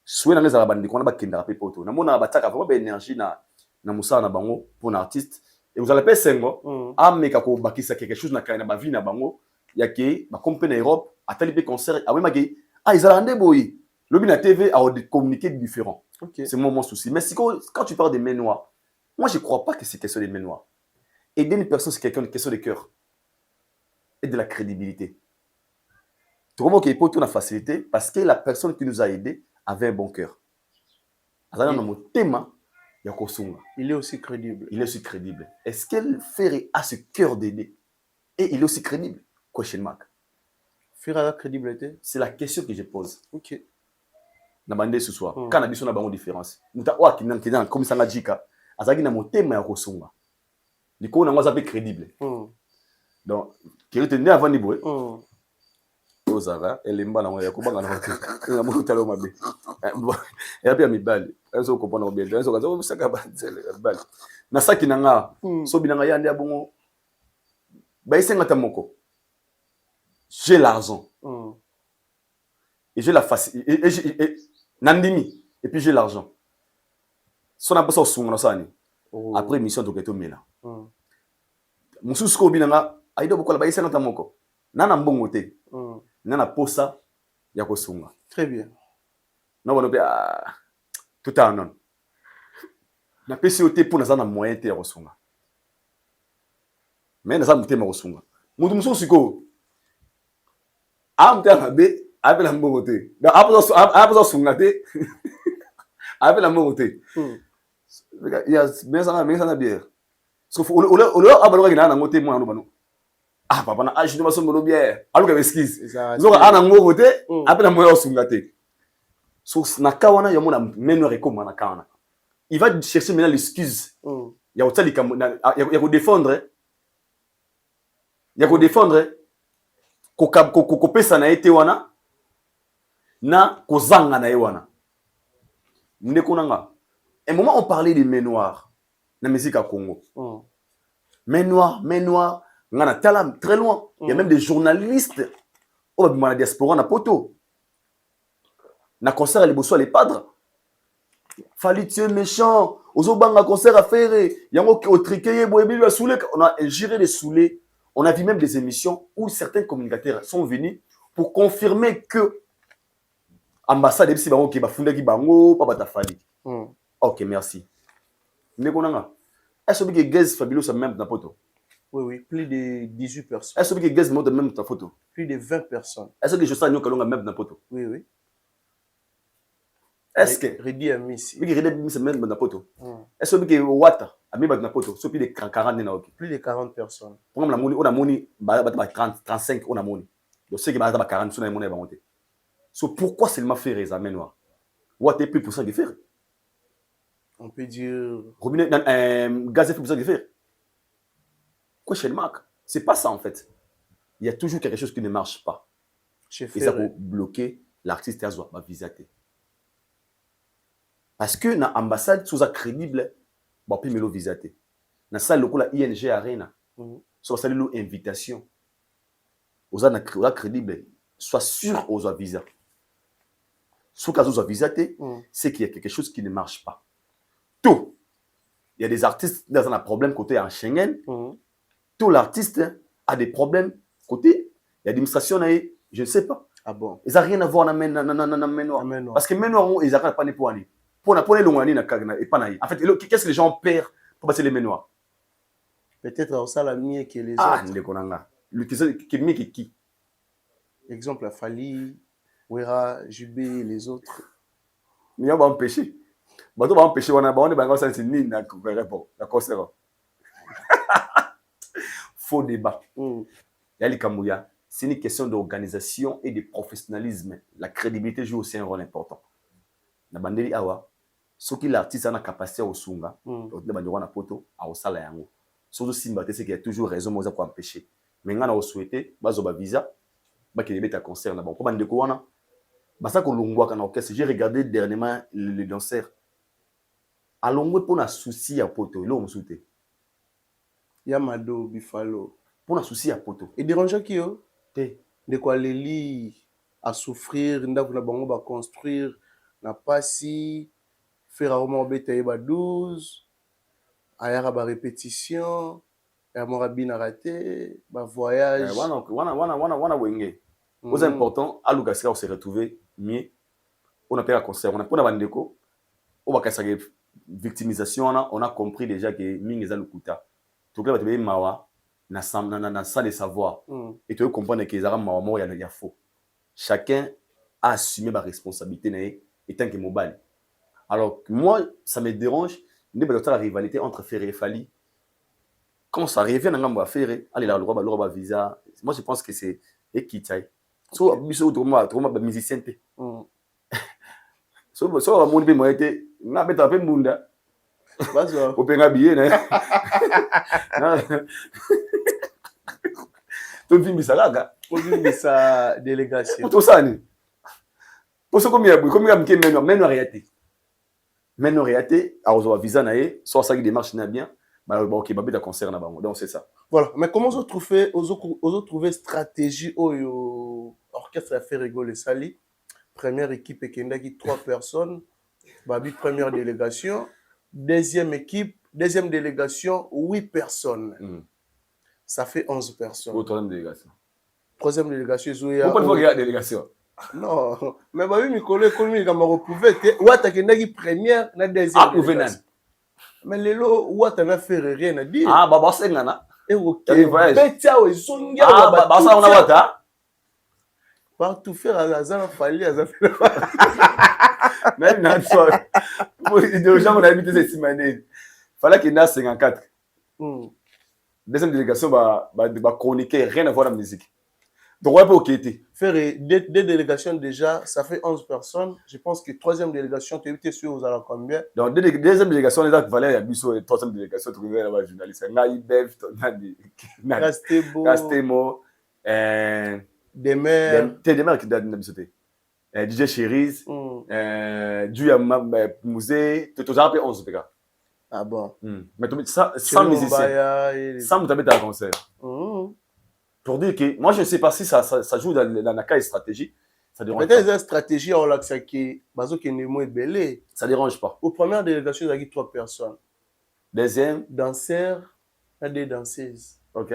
Souhait na za bandi ko na ba kenda paix poto. Na mona ba taka vraiment ba énergie na musa na bango pour un artiste et vous allez pas sengo ameka ko bakisa quelque chose na kaina ba vie na bango yake ba compagnie na Europe atali pe concert a wema ke ils allent boy. Le bin na TV a communiquer différent. Okay. C'est mon souci. Mais quand tu parles des mains noires, moi, je ne crois pas que c'est question des mains noires. Aider une personne, c'est une question de cœur et de la crédibilité. Tu comprends qu'il faut la facilité parce que la personne qui nous a aidés avait un bon cœur. Il est aussi crédible. Il est aussi crédible. Est-ce qu'elle ferait à ce cœur d'aider? Et il est aussi crédible? Question mark. Ferait la crédibilité? C'est la question que je pose. Ok. Nabande ce soir. Quand on a besoin d'avoir une différence. Nous avons comme ça l'a dit. Azaki na motema ya kosunga liko na ngwaza pe crédible donc qui tenait avant ni boy ozara elemba na ya kubanga na hotel na mutalo mabe ya pia mibali ezo kopona bien ezo kaza obusaka banzele mibali na saki na nga so binanga ya ndi abongo ba isenga tamoko j'ai l'argent et j'ai la facilité et nandimi et puis j'ai l'argent. Son aposo sunga sani après mission to keto mela mususu ko binanga aido bokola ba isana tamoko nana mbongo te nana posa ya kosunga très bien na bono pe tout à non na PCOT pour na moyen te ya kosunga mais na mutema kosunga mutu mususu ko amta be apela mbongo te na aposo sunga te Avec la montée. Il y a bien ça bière. Sauf au lieu abaloka na ngote moi no bano. Ah papa na acheter ma somme bière. Alors que esquisse. Zoka ana ngote après la moya osungate. Sauf na kawana ya mona meno rekoma na kawana. Il va chercher maintenant l'excuse. Il y a otali ya ko défendre. Il y a ko défendre ko pesa na ete wana na ko zanga na wana. Ndekonanga. Un moment on parlait des mains noires na musique à Congo. Mains noires, ngana tala très loin. Il y a même des journalistes au la diaspora na poto. Na concert les bosso les padres. Fallait tuer méchant. Ozobanga concert à faire. Yango au triqué boyebi a soulé. On a géré les soulés. On a vu même des émissions où certains communicateurs sont venus pour confirmer que ambassade de Sibango qui va fonder qui bango pas batafali. Ok, merci. Nekonanga. Est-ce que Gaz Fabulous a même dans photo? Oui, plus de 18 personnes. Est-ce que Gaz monte même dans photo? Plus de 20 personnes. Est-ce que je sais que l'on a même dans photo? Oui. Est-ce que Redi a mis ici. Oui, Redi a mis même dans photo. Est-ce que Wata a mis dans photo? C'est plus de 40 na ok. Plus de 40 personnes. Pour moi on a moni 35 on a moni. Donc ceux qui va 40 sur la monnaie va monter. So pourquoi seulement faire les amènes noirs? What est plus pour ça de faire? On peut dire Robinet gaz est plus pour ça de faire. Quoi chez le Marc? C'est pas ça en fait. Il y a toujours quelque chose qui ne marche pas. Et ça pour bloquer l'artiste à va visiter. Parce que dans l'ambassade, sous crédible, bon, puis me visiter. Dans ça, le coup la ING Arena, soit ça l'invitation. Aux gens crédible, soit sûr aux visa. Ce cas où visiter, c'est qu'il y a quelque chose qui ne marche pas. Tout. Il y a des artistes qui ont un problème côté en Schengen. Tout l'artiste a des problèmes côté l'administration, je ne sais pas. Ah bon? Ils n'ont rien à voir avec main noire. Parce que main noire, ils n'ont pas de pour aller. Pour les longues et pas en fait, qu'est-ce que les gens perdent pour passer les mains noires? Peut-être ça la mieux que les autres. Le qui? Exemple, la Fali, Wera, Jubé, les autres. Mais on va empêcher. On va empêcher, on va c'est ni na concert. Faux débat. Yali Kamouya, c'est une question d'organisation et de professionnalisme. La crédibilité joue aussi un rôle important. Na bandeli awa, ce qui l'artiste a la capacité au sunga, au bandero na poto, à au sala yango. Surtout si c'est qu'il y a toujours raison moi pour empêcher. Mais ngana au souhaité, bazo ba visa, ba ki débeta concert na bon. Ko bandeko wana, ba sa ko longwa kana orchestre. J'ai regardé dernièrement le danseur. A longwe pour na souci à poto, lo mo souté. Yamado Bifalo. Pour na souci à poto. Et dérangeant qui yo? De quoi les lits à souffrir, ndaku na bango ba construire. Na pasi faire à moment bête ba 12 ayara ba répétition ya morabina raté ba voyage wana wenge c'est important à l'Ugasika on s'est retrouvé mieux on a fait un concert on a pour bandeko on va casser victimisation on a compris déjà que mingi za lukuta to que ba te mawa na sans de savoir et tu comprendre que zara mawa mo ya faux chacun a assumé ma responsabilité na et tant que mobile. Alors, moi, ça me dérange, la rivalité entre Ferré et Fali. Quand ça revient dans la Ferré, allez là, le roi visa. Moi, je pense que c'est équitable. So, musicien. So, mon bé m'a été, n'a pas tapé munda. Au penga billet, né? Tout film bisalaga. Tout film sa délégation. Tout ça, né? Pour ce comme il y a maintenant réalité à aux visa naé soit ça qui démarche na bien bah OK bah bien concert na bango donc c'est ça. Voilà, mais comment vous trouver stratégie au orchestre a fait rigoler Sali première équipe et qui 3 personnes bah première délégation deuxième équipe deuxième délégation 8 personnes. Ça fait 11 personnes. Troisième délégation. Troisième délégation pourquoi il faut regarder délégation? Non, mais bah oui, Nicolas, comme il a reprouvé, Ouattara qui première, na deuxième. Approuvé nan. Mais les lots, Ouattara fait rien à dire. Ah, bah c'est ngana. Et ok. Betia ou Zongia. Ah, bah ça on a Ouattara. Partout faire à la zone fallait à faire. Même dans toi. Les gens, on a habité cette semaine. Il fallait qu'il y ait 54. Deuxième délégation, va chroniquer, rien à voir avec la musique. Donc, on va pas au Kété. Faire deux délégations déjà, ça fait 11 personnes. Je pense que troisième délégation, tu es sûr, vous allez combien? Donc, deuxième délégation, les gens valaient, il y a Bissot, et troisième délégation, tu connais là-bas, journaliste. Naïbev, Castemo, Demer. T'es Demer qui donne Bissot. DJ Cherise, Duya Mouzé, tu as appelé 11 gars. Ah bon? Mais ça, sans musicien. Sans tu as un concert. Pour dire que, moi je ne sais pas si ça joue dans la cas stratégie. Ça dérange peut-être une stratégie, on l'a dit que Bazo qui est moins belé. Ça dérange pas. Aux premières délégations, il y a 3 personnes. Deuxième. Danseur, il y a des danseuses. Ok.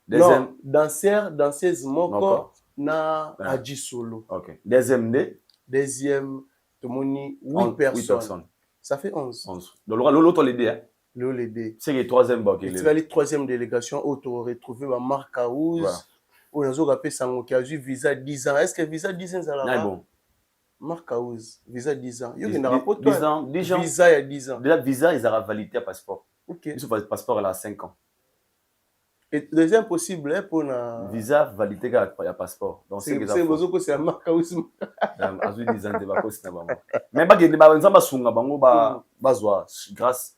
Deuxième. Non, danseur, danseuse, moko, na Adji Solo. Ok. Deuxième né. Deuxième, tout le monde, 8 personnes. Ça fait 11. Donc l'autre l'idée, hein. L'idée. C'est le troisième bas. Tu vas aller troisième délégation où tu aurais retrouvé Marc Aouz. Où nous avons appelé Sango qui a eu visa 10 ans. Est-ce que visa 10 ans ça là? Bon. Marc Aouz, visa 10 ans. Il y a 10 ans. Visa il y a 10 ans. Déjà visa ils auront validé un passeport. Ok. Ils ont passeport à 5 ans. Et deuxième possible pour na visa validé il y a passeport. Donc c'est besoin que c'est Marc Aouz. Azu 10 ans de vacances na bango. Mais ba gende ba nzamba sunga bango ba bazwa grâce.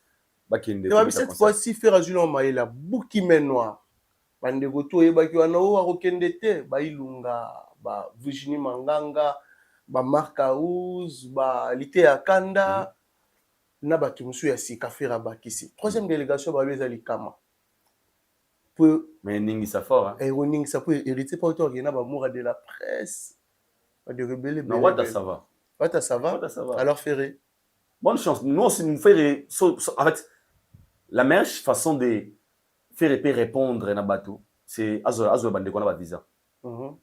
Mais cette fois-ci, faire Azulon Maïla, Boukime Noir, Bande Goto et Bakiwano, Arokendete, Bailunga, Virginie Manganga, Marc Aouz, Lité Akanda, Nabatumusou Yassi, Kafira Bakisi. Troisième délégation, Babeza Likama. Mais Ningi Safor, hein? Et Ningi Safor, hérité par toi, il y a Bamoura de la presse, de rebelles. Non, Wata ça va. Wata ça va. Alors, Ferré. Bonne chance. Nous, aussi, nous faire. En fait, la meilleure façon de faire répondre à un bateau, c'est Azo Bande qu'on a visa. Moi,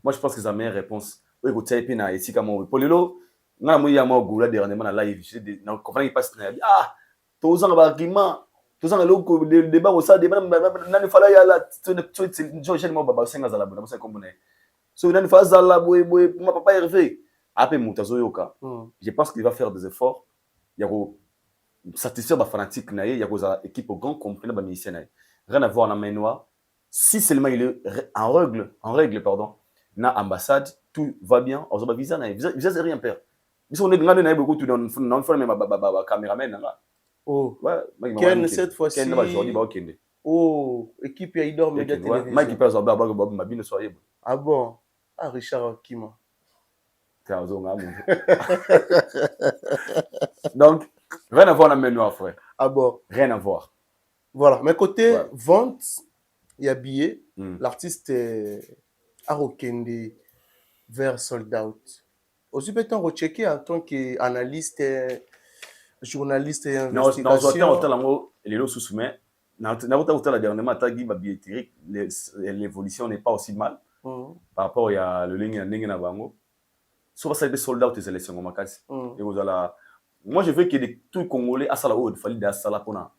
je pense que c'est la meilleure réponse. Oui, vous savez, na ici comme pour le lot, na moi ya moi goula dernièrement na live, je na comprendre qu'il passe très bien. Ah, tous en argument, tous en loko débat au ça débat na ne fala ya la tu je moi baba senga za la bona ça comme bonnet. So na ne fala za la boy moi papa Hervé. Après Moutazo Yoka. Je pense qu'il va faire des efforts. Il y a satisfaire les fanatiques, il y a une équipe au grand compris les musiciens. Rien à voir dans la main. Si seulement il est en règle, pardon, na ambassade, tout va bien, on a visa, visa c'est rien père. Si on est dans le beaucoup, tu donnes même caméraman. Oh, Ken cette fois-ci. Ken va aujourd'hui, bah ok. Oh, équipe il dort média télévision. Mike peut avoir ma bine soirée. Ah bon? Ah Richard Kima. Donc, rien à voir dans le menu, frère. Ah bon? Rien à voir. Voilà, mais côté vente, il y a billet. L'artiste a rekende vers Sold Out. Aussi, peut-on rechecker en tant qu'analyste, journaliste et investigation. Non, les lots sous-soumis. La dernièrement, l'évolution n'est pas aussi mal par rapport à le ligne à Bango. Soit ça a été sold out les élections au Makassi. Moi, je veux que les trucs congolais à Sala Haute, il fallait des Sala Pona.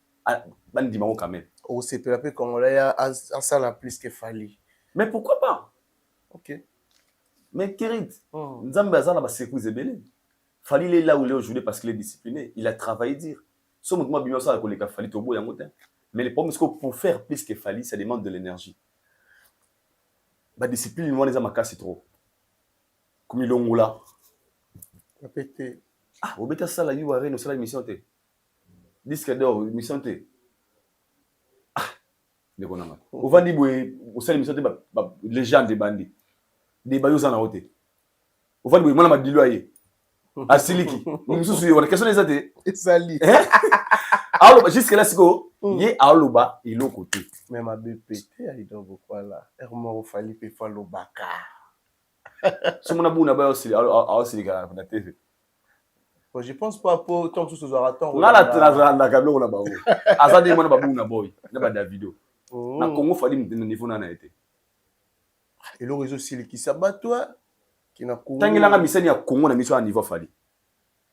Bandi Bango quand même. Au CPAP congolais à Sala plus que Fali. Mais pourquoi pas? Ok. Mais Kérit, Nzambe Azala va se couper belé. Fali il est là où il est aujourd'hui parce qu'il est discipliné. Il a travaillé dire. Sauf que moi, bien ça, il a fallu tout beau et mais le problème, c'est que pour faire plus que Fali, ça demande de l'énergie. La discipline, moi, les Makassi trop. Comme il est là. Pété. Ah, vous mettez ça là, vous avez une seule émission. Disque d'or, émission. Ah, ne connais pas. Vous vendez, vous savez, l'émission, les gens des bandits. Des bayous en haute. Vous vendez, moi, je dis loyer. À Siliki. Nous sommes sur la question des athées. Et Sali. Alors, jusqu'à là, c'est quoi? Il y a Alouba et l'autre côté. Mais ma BPT, il doit beaucoup là. Hermo Fali peut faire le baka. Si mon abou n'a pas aussi, alors c'est les gars de la TV. Je pense pas pour tant que ce soit attend. On a la câble là-bas. Azadi mon abou n'a boy, n'a pas de vidéo. Na Congo Fali me niveau n'a été. Et le réseau Sili qui s'abat toi qui n'a Congo. Tant qu'il a mis à Congo na mission à niveau Fali.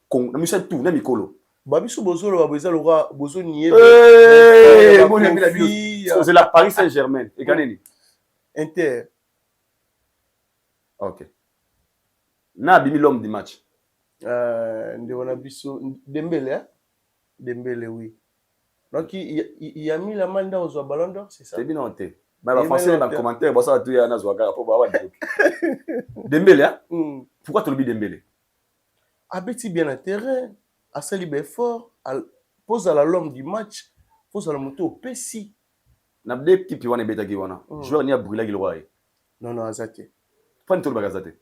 Congo na mission tout na mikolo. Babiso bozolo babeza lora bozo nié. Mon ami la vidéo. C'est la Paris Saint-Germain. Et Ganeni. Inter. Ok. Na bimi l'homme du match. on a biso Dembélé, hein? Dembélé, oui. Donc, il a mis la main dans le ballon d'or, c'est ça? C'est bien noté. Mais les Français, dans le commentaire, ça va tout y aller dans le Dembélé, hein? Pourquoi tu le dis Dembélé? Abeti bien intérêt, à Saliba fort, pose à l'homme du match, pose à la moto au Pessi. Na deux qui wana beta qui wana. Joueur ni a brûlé qui le roi. Non, non, azate. Pas une tour bagazate.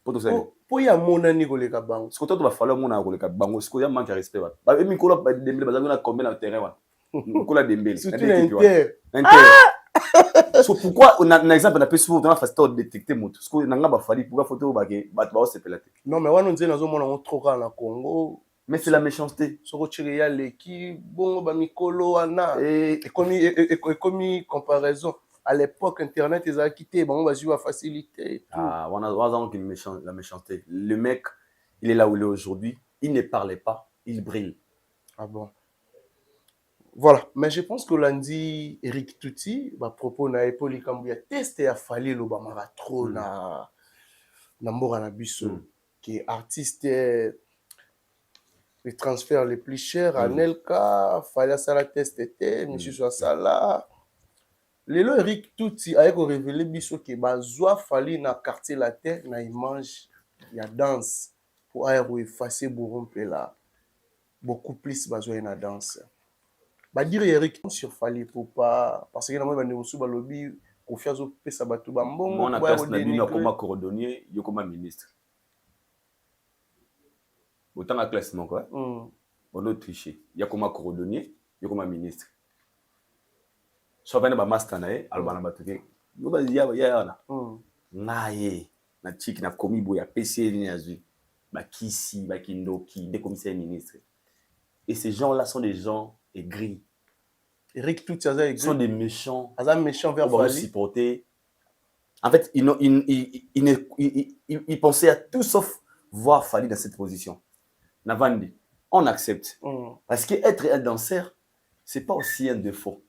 Pour tout ça. Pour y a mon ami goleka bango. Ce que toi tu vas falloir mon ami goleka bango. Ce que y a manque de respect. Bah et Mikola Dembélé bazanga na combien dans le terrain wana. Mikola Dembélé. Surtout l'Inter. So pourquoi on a un exemple on a pu souvent dans la phase de détecter moto. Ce que nanga ba fali pourquoi photo ba ke ba ba se pelate. Non mais wana on dit nazo mona on trop na Congo. Mais c'est la méchanceté. Soko tirer leki bongo ba mikolo wana et comme comparaison à l'époque internet ils a quitté bon on va jouer à facilité. Ah, on a la méchanceté. Le mec, il est là où il est aujourd'hui, il ne parlait pas, il brille. Ah bon. Voilà, mais je pense que lundi Eric Tuti va propos na epoli kambuya tester à Fali lo ba maratro na mbora na biso qui est artiste les transferts les plus chers à Nelka, fallait ça la tester, monsieur Soasala. Lelo Eric Tuti a révélé biso que bazwa Fali na quartier la terre na image ya danse pour effacer Bourompe là beaucoup plus bazwa na danse. Ba dire Eric sur Fali pour pas parce que na moi bande musu balobi confiance au pesa batu ba mbongo moi na test na bino comme cordonnier yo comme ministre. Autant la classement quoi. On a triché. Il y a comme cordonnier, il y a comme ministre. Soit ben ba master nae albana batuke. Yo ba ya na. Nae na chiki na komi boya PC ni azu. Ba kisi, ba kindoki, des commissaires ministres. Et ces gens-là sont des gens aigris. Eric Tuti ils sont des méchants. Ils sont méchants vers Fali. Supporter. En fait, ils pensaient à tout sauf voir Fali dans cette position. Navandi, on accepte. Parce qu'être un danseur, c'est pas aussi un défaut.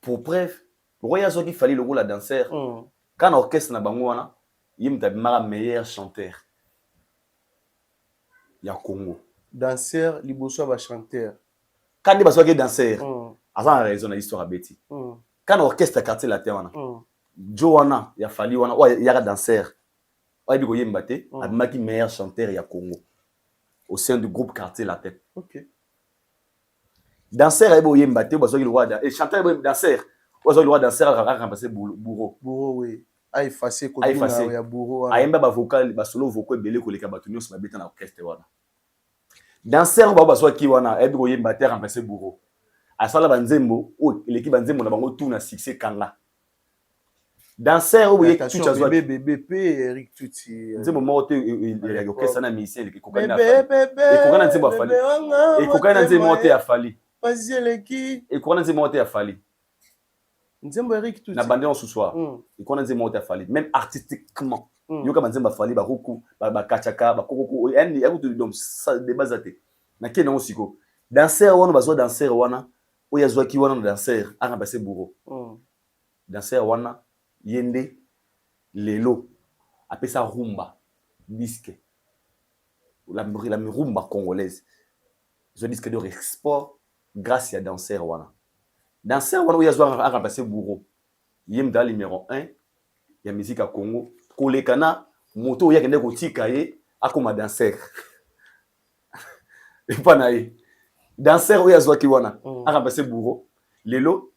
Pour bref, Roya Zoki Fali le rôle à danseur. Quand l'orchestre na bangwana, il est le meilleur chanteur. Il y a Congo. Danseur, liboso va chanteur. Quand il est danseur, avant la raison de l'histoire à Betty. Quand l'orchestre quartier la terre, Joana, il y a Fali, il y a danseur. Il y a un meilleur chanteur il y a Congo. Au sein du groupe quartier la tête. Ok. Danseur, il y a le roi et chanteur, danseur. Il y a le roi danseur à remplacer bourreau. Bourreau, oui. A effacé comme il y a bourreau. Il y a un vocal, il solo vocal, belé, que les cabatonios se mettent dans l'orchestre. Danseur, il y a besoin qui wana, il y a un batteur remplacer bourreau. À ça, banzembo, l'équipe banzembo, on a tout na succès kanga. Danseur, il y a tout à BBP, Eric Tuti. Nzembo moto il y a orchestre na musicien qui kokana. Et kokana nzembo afali. Et kokana nzembo moto afali. Vas-y l'équipe. Et kokana nzembo moto afali. Nzembo Eric Tuti. Na bande en ce soir. Et kokana nzembo moto afali. Même artistiquement. Yoka banzembo afali ba roku ba kachaka ba kokoko. Il y a donc ça débat zaté. Na kena osiko. Danseur wana bazwa danseur wana. Oya zwa ki wana danseur a remplacer bourreau. Danseur wana yende lelo appelle ça rumba disque la rumba congolaise je disque de export grâce à danseur wana il y a remplacé bourreau yem dans numéro 1 il y a musique à Congo kolekana moto ya kende kotika ye akoma danseur et pas nae danseur il y a zwa ki wana a remplacé bourreau lelo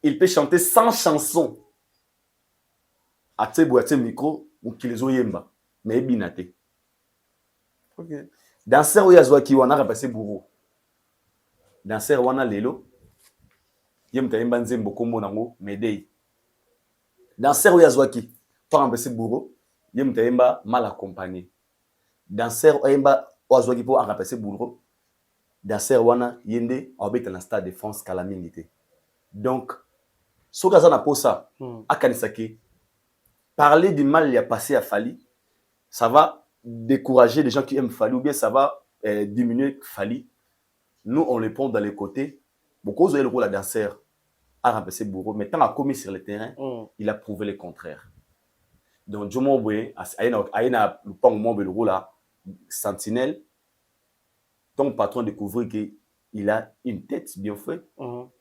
il peut chanter 100 chansons. Ate boite micro ou qu'ils ont yemba mais binate. OK. Danseur oya zwa ki wana remplacer bourreau. Danseur wana lelo yemta yemba nzembo kombo nango Medei. Danseur oya zwa ki pour remplacer bourreau yemta yemba mal accompagné. Danseur oyemba oya pour remplacer bourreau. Danseur wana yende obeta na stade de France calamité. Donc soka na posa akanisaki. Parler du mal il a passé à Fali, ça va décourager les gens qui aiment Fali ou bien ça va diminuer Fali. Nous, on les prend dans les côtés. Beaucoup ont le rôle à danseur à remplacer bourreau. Mais tant à commis sur le terrain, il a prouvé le contraire. Donc, Jomo Boye, Aïna Lupang Mombe, le rôle là, sentinelle, ton patron découvrit qu'il a une tête bien faite.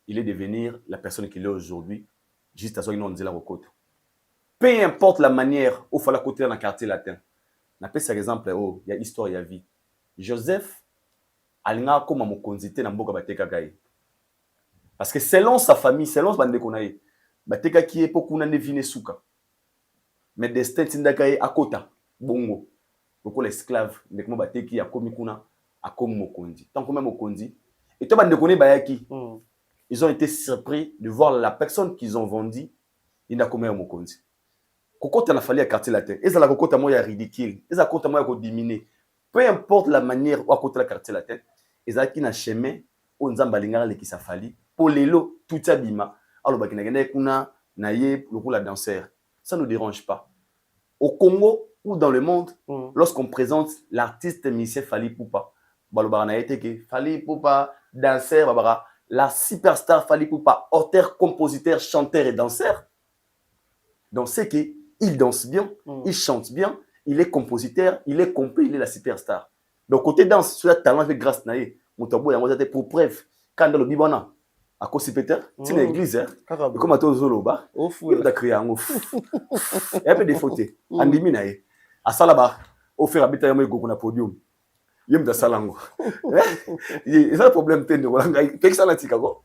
Il est devenir la personne qu'il est aujourd'hui, juste à ce qu'il nous dit la recote. Peu importe la manière où il faut la côté dans le quartier latin. On appelle ça exemple, il y a histoire, il y a vie. Joseph, alinga comme mon konzité na mboka bateka gaye. Parce que selon sa famille, selon ce bande qu'on a, bateka qui est pour qu'on ait vine souka. Mais destin tindakaye akota bongo. Beaucoup l'esclave, mais comment bateki a komi kuna a comme mokondi. Tant que même mokondi. Et toi bande connaît bayaki. Ils ont été surpris de voir la personne qu'ils ont vendue, il n'a comme mokondi. Kokota na fallu à quartier latin. Et ça la kokota moya ridicule. Et ça kokota moya ko diminuer. Peu importe la manière où à côté la quartier latin, ils ont qui na chemin où nzamba lingara le qui sa fallu pour lelo tout ça bima. Alors bakina gene kuna na ye le rôle danseur. Ça ne nous dérange pas. Au Congo ou dans le monde, lorsqu'on présente l'artiste musicien Fally Ipupa, balobara na été que Fally Ipupa danseur babara la superstar Fally Ipupa auteur, compositeur, chanteur et danseur. Donc c'est que il danse bien, il chante bien, il est compositeur, il est complet, il est la superstar. Donc côté danse, sur le talent avec grâce naïe, mon tabou et moi pour preuve quand dans le bibana à cause Peter, c'est une église hein. Et comme à tous zoloba, au fou il a créé un ouf. Et un peu des photos, en diminaï. À Salaba, au faire habiter un go na podium. Yem da salango. Et ça le problème tenir wala quelque ça na tika go.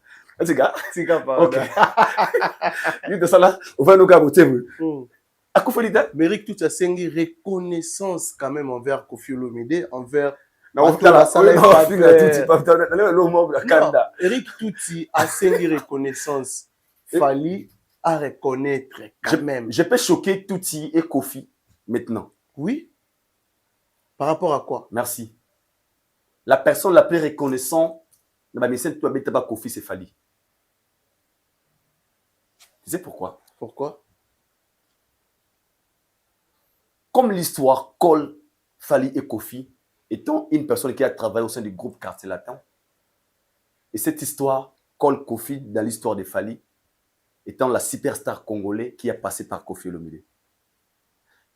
Tika pas. OK. Yem da sala, on va nous gaboter. À Kofolita, Méric tout a sengi reconnaissance quand même envers Koffi Olomide, envers Eric Touti a sengi reconnaissance. Fally à reconnaître quand même. Je peux choquer Touti et Koffi maintenant. Oui. Par rapport à quoi? Merci. La personne la plus reconnaissante de ma mission de Koffi, c'est Fally. Tu sais pourquoi? Pourquoi? Comme l'histoire colle Fally et Koffi, étant une personne qui a travaillé au sein du groupe Quartier Latin, et cette histoire colle Koffi dans l'histoire de Fally, étant la superstar congolais qui a passé par Koffi Olomide.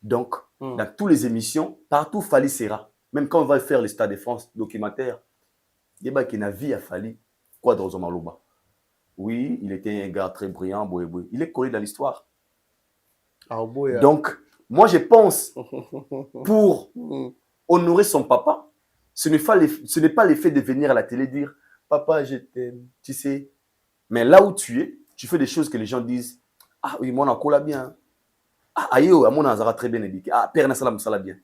Donc, dans toutes les émissions, partout Fally sera. Même quand on va faire le Stade de France documentaire, il y a qui n'a vie à Fally, quoi dans Maloba. Oui, il était un gars très brillant, boé. Il est collé dans l'histoire. Donc, moi je pense, pour honorer son papa, ce n'est pas l'effet de venir à la télé dire « Papa, je t'aime », tu sais. Mais là où tu es, tu fais des choses que les gens disent « Ah oui, moi, on a bien. Ah, aïe, mon azara très bien éduqué. Ah, père Nassalam, ça l'a bien. »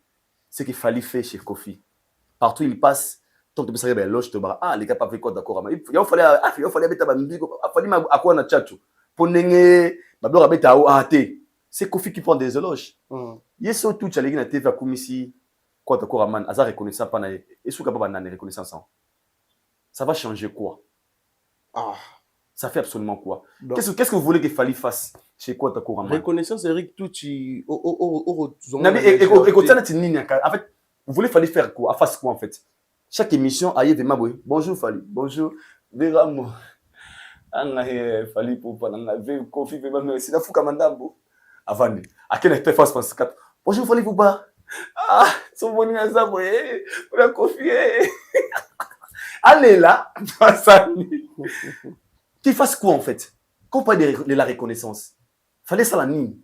C'est qu'il fallait faire chez Koffi. Partout il passe, tant que tu sais, loge te bara. Ah, les gars, pas fait quoi d'accord. Il fallait mettre il fallait à quoi on a tchatcho. Pour n'engue, bablo rabet à OAT. C'est Koffi qui prend des éloges. Yes, tout tu as les gars, tu vas comme ici. Quoi d'accord, man, azar reconnaissant pas naïe. Et sous capable d'en reconnaissance. Ça va changer quoi? Ah. Ça fait absolument quoi? Qu'est-ce que vous voulez qu'il fallait fasse chez quoi ta cour? Reconnaissance, Eric Touti. En fait, vous voulez fallait faire quoi? À face quoi en fait? Chaque émission, aïe, bonjour Fally, bonjour, Véramo. Fally pour pas Koffi, c'est la fou kamandambo. Avant, à quel était face pense 4. Bonjour Fally pour pas. Ah, son bon inazabo, pour la Koffi. Allez là, qu'il fasse quoi en fait? Qu'on parle de la reconnaissance. Fallait ça la nigne.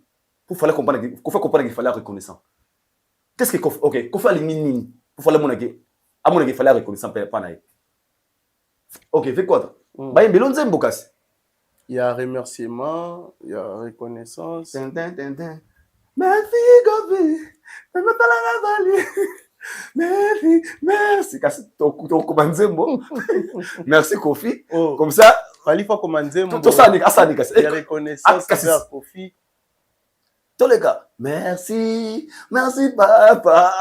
Pour faire comprendre qu'il fallait la reconnaissance. Qu'est-ce que OK, qu'on fait la nigne pour faire mon agué. À mon agué, il fallait la reconnaissance pas naïe. OK, fais quoi? Bah il belonze mbokas. Il y a remerciement, il y a reconnaissance. Merci Gobi. Merci. Merci Koffi. Comme ça, Fally faut commander. Tout ça, il y a reconnaissance vers Koffi. Tous les gars, merci papa.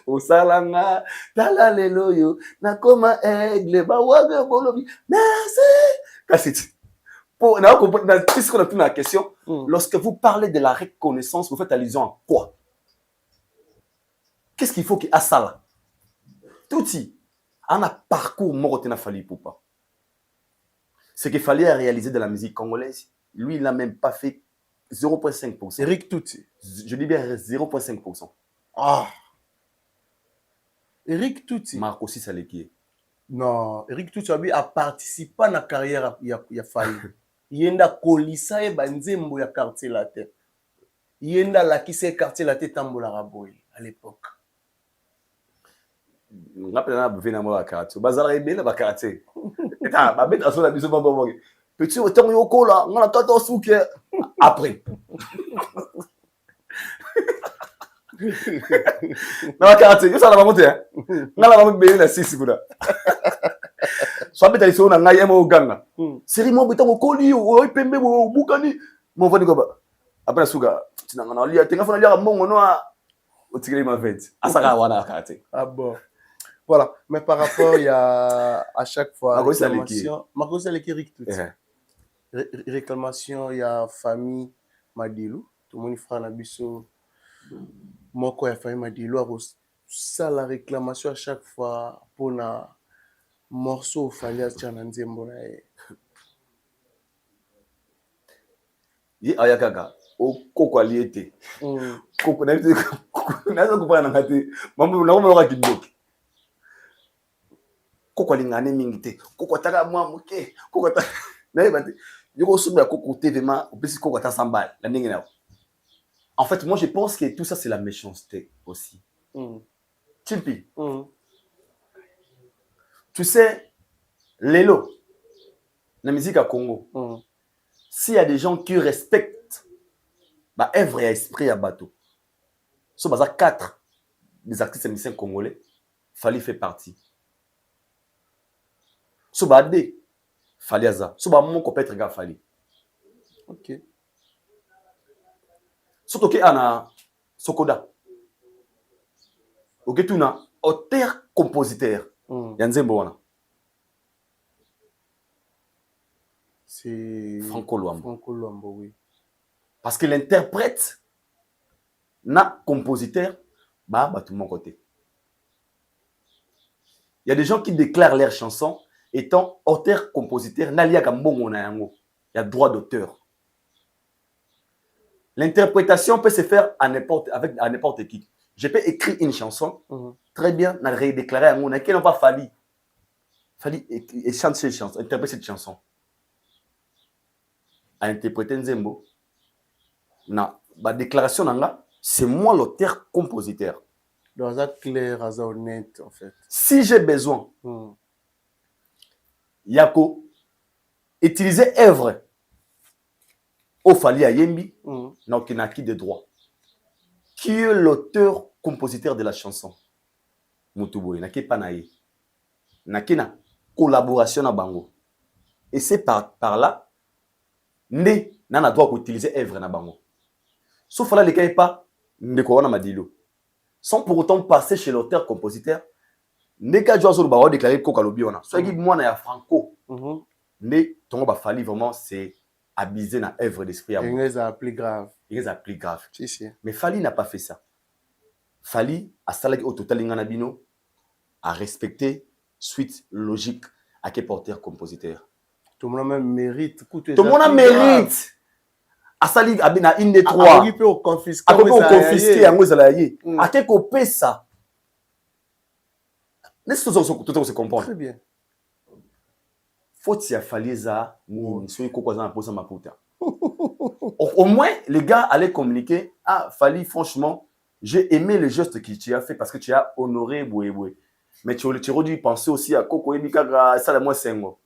Osalanga, talaleloyo, nakoma aigle, bawaga bolobi. Merci. Kassit. Pour puisqu'on a plus la question, lorsque vous parlez de la reconnaissance, vous faites allusion à quoi? Qu'est-ce qu'il faut qu'il y ait ça là? Tout y a un parcours morotena Fally Ipupa. Ce qu'il fallait réaliser de la musique congolaise, lui, il n'a même pas fait 0,5%. Eric Touti. Je dis bien 0,5%. Ah. Eric Touti. Marco Saleki. Non, Eric Touti a participé à la carrière ya Fali. Yenda kolisa e banzembo ya quartier latin. Yenda la qui s'est quartier latin tambola raboy à l'époque. Rappelez-moi buvena mo quartier. Bazala ebele ba quartier. Eta ba beta so la biso ba bo. Petit autant yoko là, on a tata souke après. Na quartier, yo ça la monter hein. Ngala ba mbele na 6 kuna. So beta iso na ngai emo ganga. Seri mo beta ko li o pembe mo bukani. Mo vani ko ba. Après suga, tinanga na lia, tenga fona lia mongo no a o tigre ma vente. Asaka wana quartier. Ah bon. Voilà, mais par rapport il y a à chaque fois réclamation, Marco Saleki Eric Touti. Réclamation il y a famille Madilou, tout le monde frère na biso. Moi quoi famille Madilou ça la réclamation à chaque fois pour na morceau fallait tchana nzembo na e. Yi ayakaka o koko aliete. Koko na biso na zo kupana na ngati. Mambo na ngoma ka kidoki. Koko lingane mingi te. Koko taka mwa muke. Koko ta na yebate. Yoko souba koko te vraiment au plus koko ta sambal. La ndenge na. En fait, moi je pense que tout ça c'est la méchanceté aussi. Chimpi. Tu sais Lelo la musique à Congo. S'il y a des gens qui respectent bah œuvre et esprit à bateau. So baza 4 des artistes et musiciens congolais, Fali fait partie. So ba de Fali aza. So ba mon peut être gars Fali. OK. Surtout que ana Sokoda. OK tuna auteur compositeur. Ya nzembo wana. C'est Franco Luambo. Franco Luambo, oui. Parce que l'interprète na compositeur bah tout mon côté. Il y a des gens qui déclarent leurs chansons étant auteur compositeur nalia kambongo na yango. Il y a droit d'auteur. L'interprétation peut se faire à n'importe qui. Je peux écrire une chanson très bien, na redéclarer yango na qui n'ont pas Fali. Fali et chante cette chanson, interprète cette chanson. À interpréter Nzembo. Na ba déclaration nanga, c'est moi l'auteur compositeur. Donc ça clair, ça honnête en fait. Si j'ai besoin yako utiliser œuvre au Fali Ayembi na qui de droit. Qui est l'auteur compositeur de la chanson? Mutuboy na ke panaye. Na kina collaboration na bango. Et c'est par là ne nana droit utiliser œuvre na bango. Sauf là, les cas pas de Corona Madilo. Sans pour autant passer chez l'auteur-compositeur, ne cas jouer sur le barreau déclaré Kokalobiona. Soit qui moi na Franco, ne ton ba Fali vraiment c'est abuser na œuvre d'esprit à moi. Il est plus grave. Il est plus grave. Si. Mais Fali n'a pas fait ça. Fali a salé au total ingana bino a respecté suite logique à quel porteur-compositeur. Tout le monde même mérite. Tout le monde mérite. Asali abina une des trois. On peut confisquer. On peut confisquer à Mozalaye. À quel côté ça? N'est-ce que tout se comprend? Très bien. Faut-il falloir ça? Nous sommes quoi dans la pose ma puta. Au moins les gars allaient communiquer. Ah, Fali, franchement, j'ai aimé le geste que tu as fait parce que tu as honoré Bouéboué. Mais tu aurais dû penser aussi à Koko Emika Salamoi Sengo.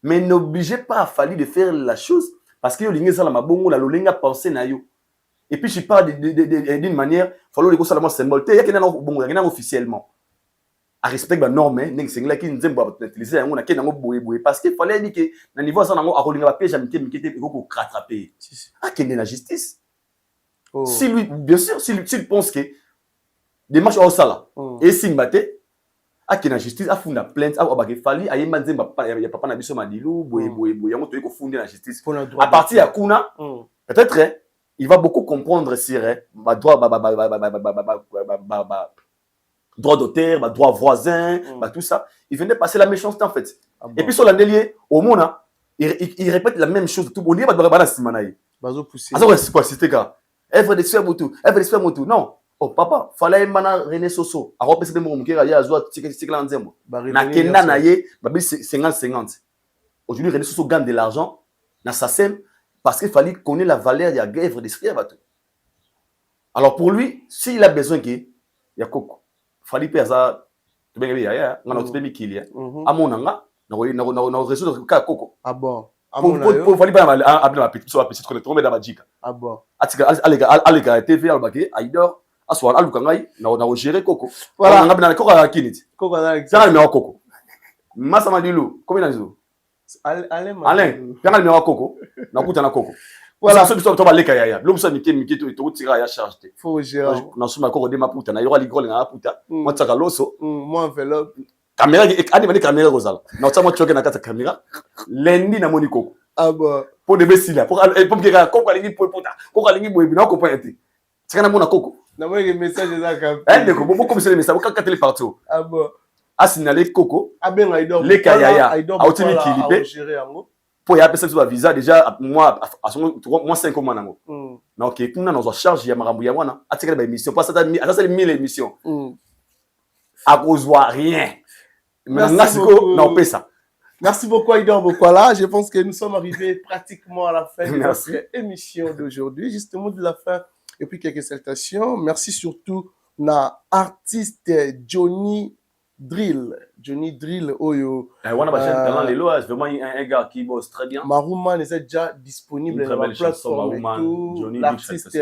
Mais n'obligez pas à Fali de faire la chose. Parce que l'ingé ça la mabongo la lolinga pensé na yo. Et puis je parle d'une manière, fallo les ça la symbole. Il y a quelqu'un bon, il y a officiellement. À respect ba norme, ning singla ki nzembo utiliser yango na kenango boye parce qu'il fallait dire que na niveau ça nango akolinga ba piège amité mikete ko rattraper. Ah kende la justice. Si lui bien sûr s'il pense que démarche au sala et singbaté a kende la justice a funda plainte a ba ke Fali ayemba nzemba ya papa na biso Madilu boye yango to ko funda la justice. À partir ya kuna peut-être il va beaucoup comprendre si ba droit droit d'auteur, droit voisin, tout ça. Il venait passer la méchanceté en fait. Et puis sur l'année, au monde, il répète la même chose. Tout le monde Bazo pousser. Azo c'est quoi cité ka. Evre de sphère motu, non. Oh papa, fallait mana René Soso. A repese mo mukera ya azwa tikela nzembo. Na kenda na ye, babi 50-50. Aujourd'hui René Soso gagne de l'argent na SACEM parce qu'il fallait connaître la valeur de la guerre de sphère bato. Alors pour lui, s'il a besoin qu'il y a coco, fallait payer ça. Tu bien ya, on a topé mikilia. Amonanga, na réseau ka coco. Ah bon. Pour fallait pas appeler ma petite soit petite connaître tomber dans ma jika. Ah bon. Alega TV albaki Aidor aswa aluka ngai na gérer coco. Voilà, on a bien coco à kiniti. Coco na ça le coco. Massa Madilu, combien d'années? Alain, bien le coco. Na kuta na coco. Voilà, ce que tu vas leka ya. L'homme ça miki to tira ya charge. Faut gérer. Na suma coco de ma puta na yora ligol na puta. Moi tsaka loso. Moi enveloppe. Caméra ani bani caméra rozala. Na tsama choke na kata caméra. Lendi na moni coco. Ah bon. Pour de besila pour que coco alingi pour puta. Coco alingi boy na ko pointé. Tsaka na mona coco. Na moi le message za ka. De ko beaucoup comme c'est le message ka télé partout. Ah bon. A signalé coco. Ah ben Aidor. Les kayaya. A otimi kilipé. Pour y appeler ça sur visa déjà moi 5 mois nango. Na OK, kuna na zo charge ya marambu ya wana. Atikele ba émission pas ça ça c'est 1000 émissions. À cause rien. Merci beaucoup. Merci beaucoup Aidor Bokwala. Je pense que nous sommes arrivés pratiquement à la fin de notre émission d'aujourd'hui. Justement de la fin. Et puis quelques salutations. Merci surtout na artiste Johnny Drill. Oyo. On a talent les lois, vraiment un gars qui bosse très bien. Marouman est déjà disponible dans la plateforme et tout. L'artiste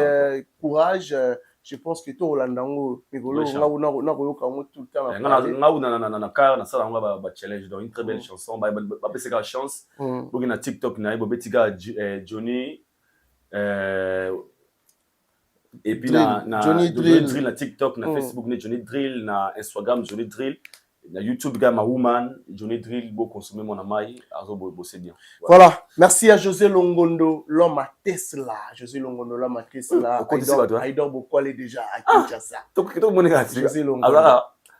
Courage. Je pense que tout Rolandango Migolo na koyoka mo tout le temps na sala nga ba challenge donc une très belle chanson ba pesa ka chance bogi na TikTok na bo betika Johnny et puis na Johnny Drill na TikTok na Facebook na Johnny Drill na Instagram Johnny Drill na YouTube gama woman Johnny Drill bo consommer mon amai azo bosser bien. Voilà, merci à José Longondo l'homme à Tesla. José Longondo l'homme à Tesla. Aidor Bokwala déjà à Kinshasa. Tout mon gars José Longondo.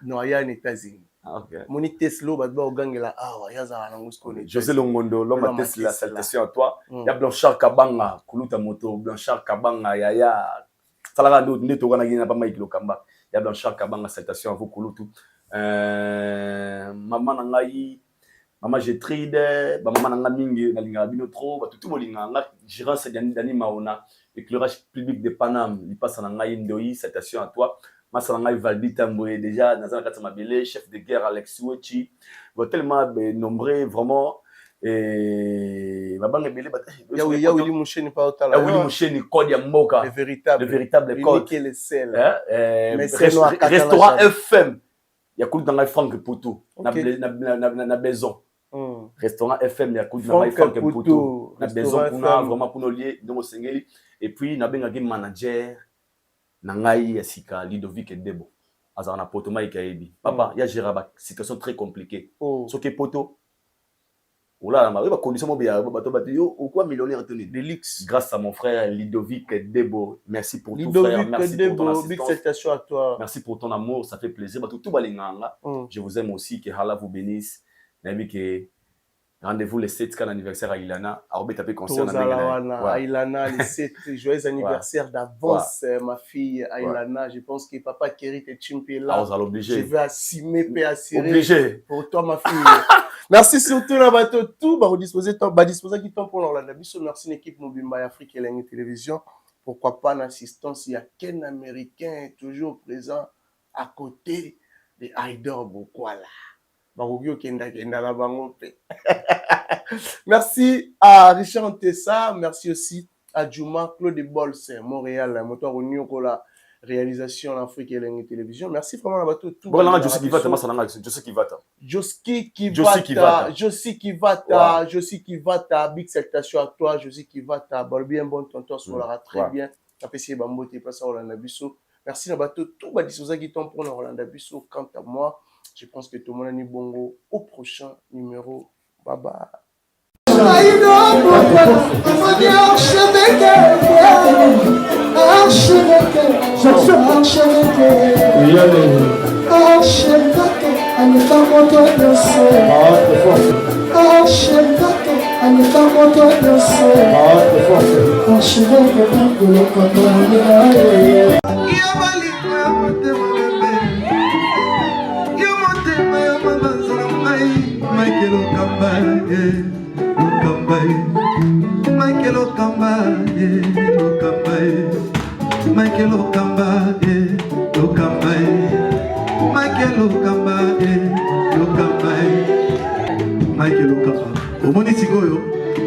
Non, il y a aux États-Unis. OK. Moni Tesla ba ogangela ya za na nguskone. José Longondo l'homme à Tesla, salutation à toi. Ya Blanchard Kabanga kuluta moto Blanchard Kabanga ya salaka ndo wana gina ba Mike Lokamba. Ya Blanchard Kabanga salutation à vous kulutu. Maman nangai maman Getride maman nanga mingi nalinga bino trop ba tout molinga nga gérance Dani Maona éclairage public de Paname il passe nangai ndoi citation à toi masa nangai Valdi Tamboé déjà dans un cadre mabele chef de guerre Alex Wechi tellement nombreux vraiment et babanga belé bataille ya Willy Moucheni pa otala Willy Moucheni code ya mboka le véritable code le sel restaurant FM il y a cool dans la Franck Poutou na maison restaurant FM il y a cool dans la Franck Poutou na maison pour vraiment pour nos lier donc sengeli et puis na benga game manager na ngai ya sika Ludovic Debo azana poto mai kaebi papa ya gérer ba situation très compliquée soki poto oula na ba condition mo bien bato batio ou quoi millionnaire tenu de luxe grâce à mon frère Ludovic Debo merci pour tout frère merci pour ton assistance big salutation à toi merci pour ton amour ça fait plaisir bato tout balinganga je vous aime aussi que Allah vous bénisse nabi que rendez-vous le 7 anniversaire à Ilana arobé taper concert à Ilana le 7 joyeux anniversaire d'avance ma fille à Ilana je pense que papa Kérit et Chimpe là je vais assumer pe assurer pour toi ma fille. Merci surtout na bato tout ba disposer qui temps pour l'Orlando biso merci l'équipe Mobimba Afrique et la télévision pourquoi pas l'assistance il y a Ken américain toujours présent à côté de Aidor Bokwala. Merci à Richard Antessa, merci aussi à Juma Claude Bols Montréal moteur au New Cola réalisation en Afrique et la télévision. Merci vraiment à bateau tout. Bon là je sais qui va ta big salutation à toi Josi qui va ta bien bon tonton Solara très bien. Apprécié Bambote passe à Orlando Bisso. Merci à bateau tout ba disposer qui tombe pour Orlando Bisso quant à moi. Je pense que tout le monde est bongo au prochain numéro. Bye bye.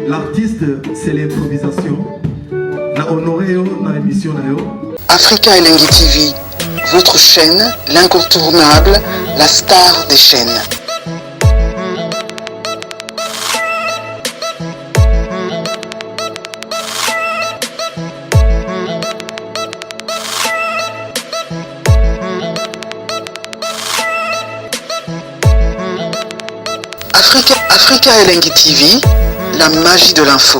L'artiste, c'est l'improvisation. Na honoré dans l'émission. Africa Elengi TV, votre chaîne, l'incontournable, la star des chaînes. Africa Elengi TV, la magie de l'info.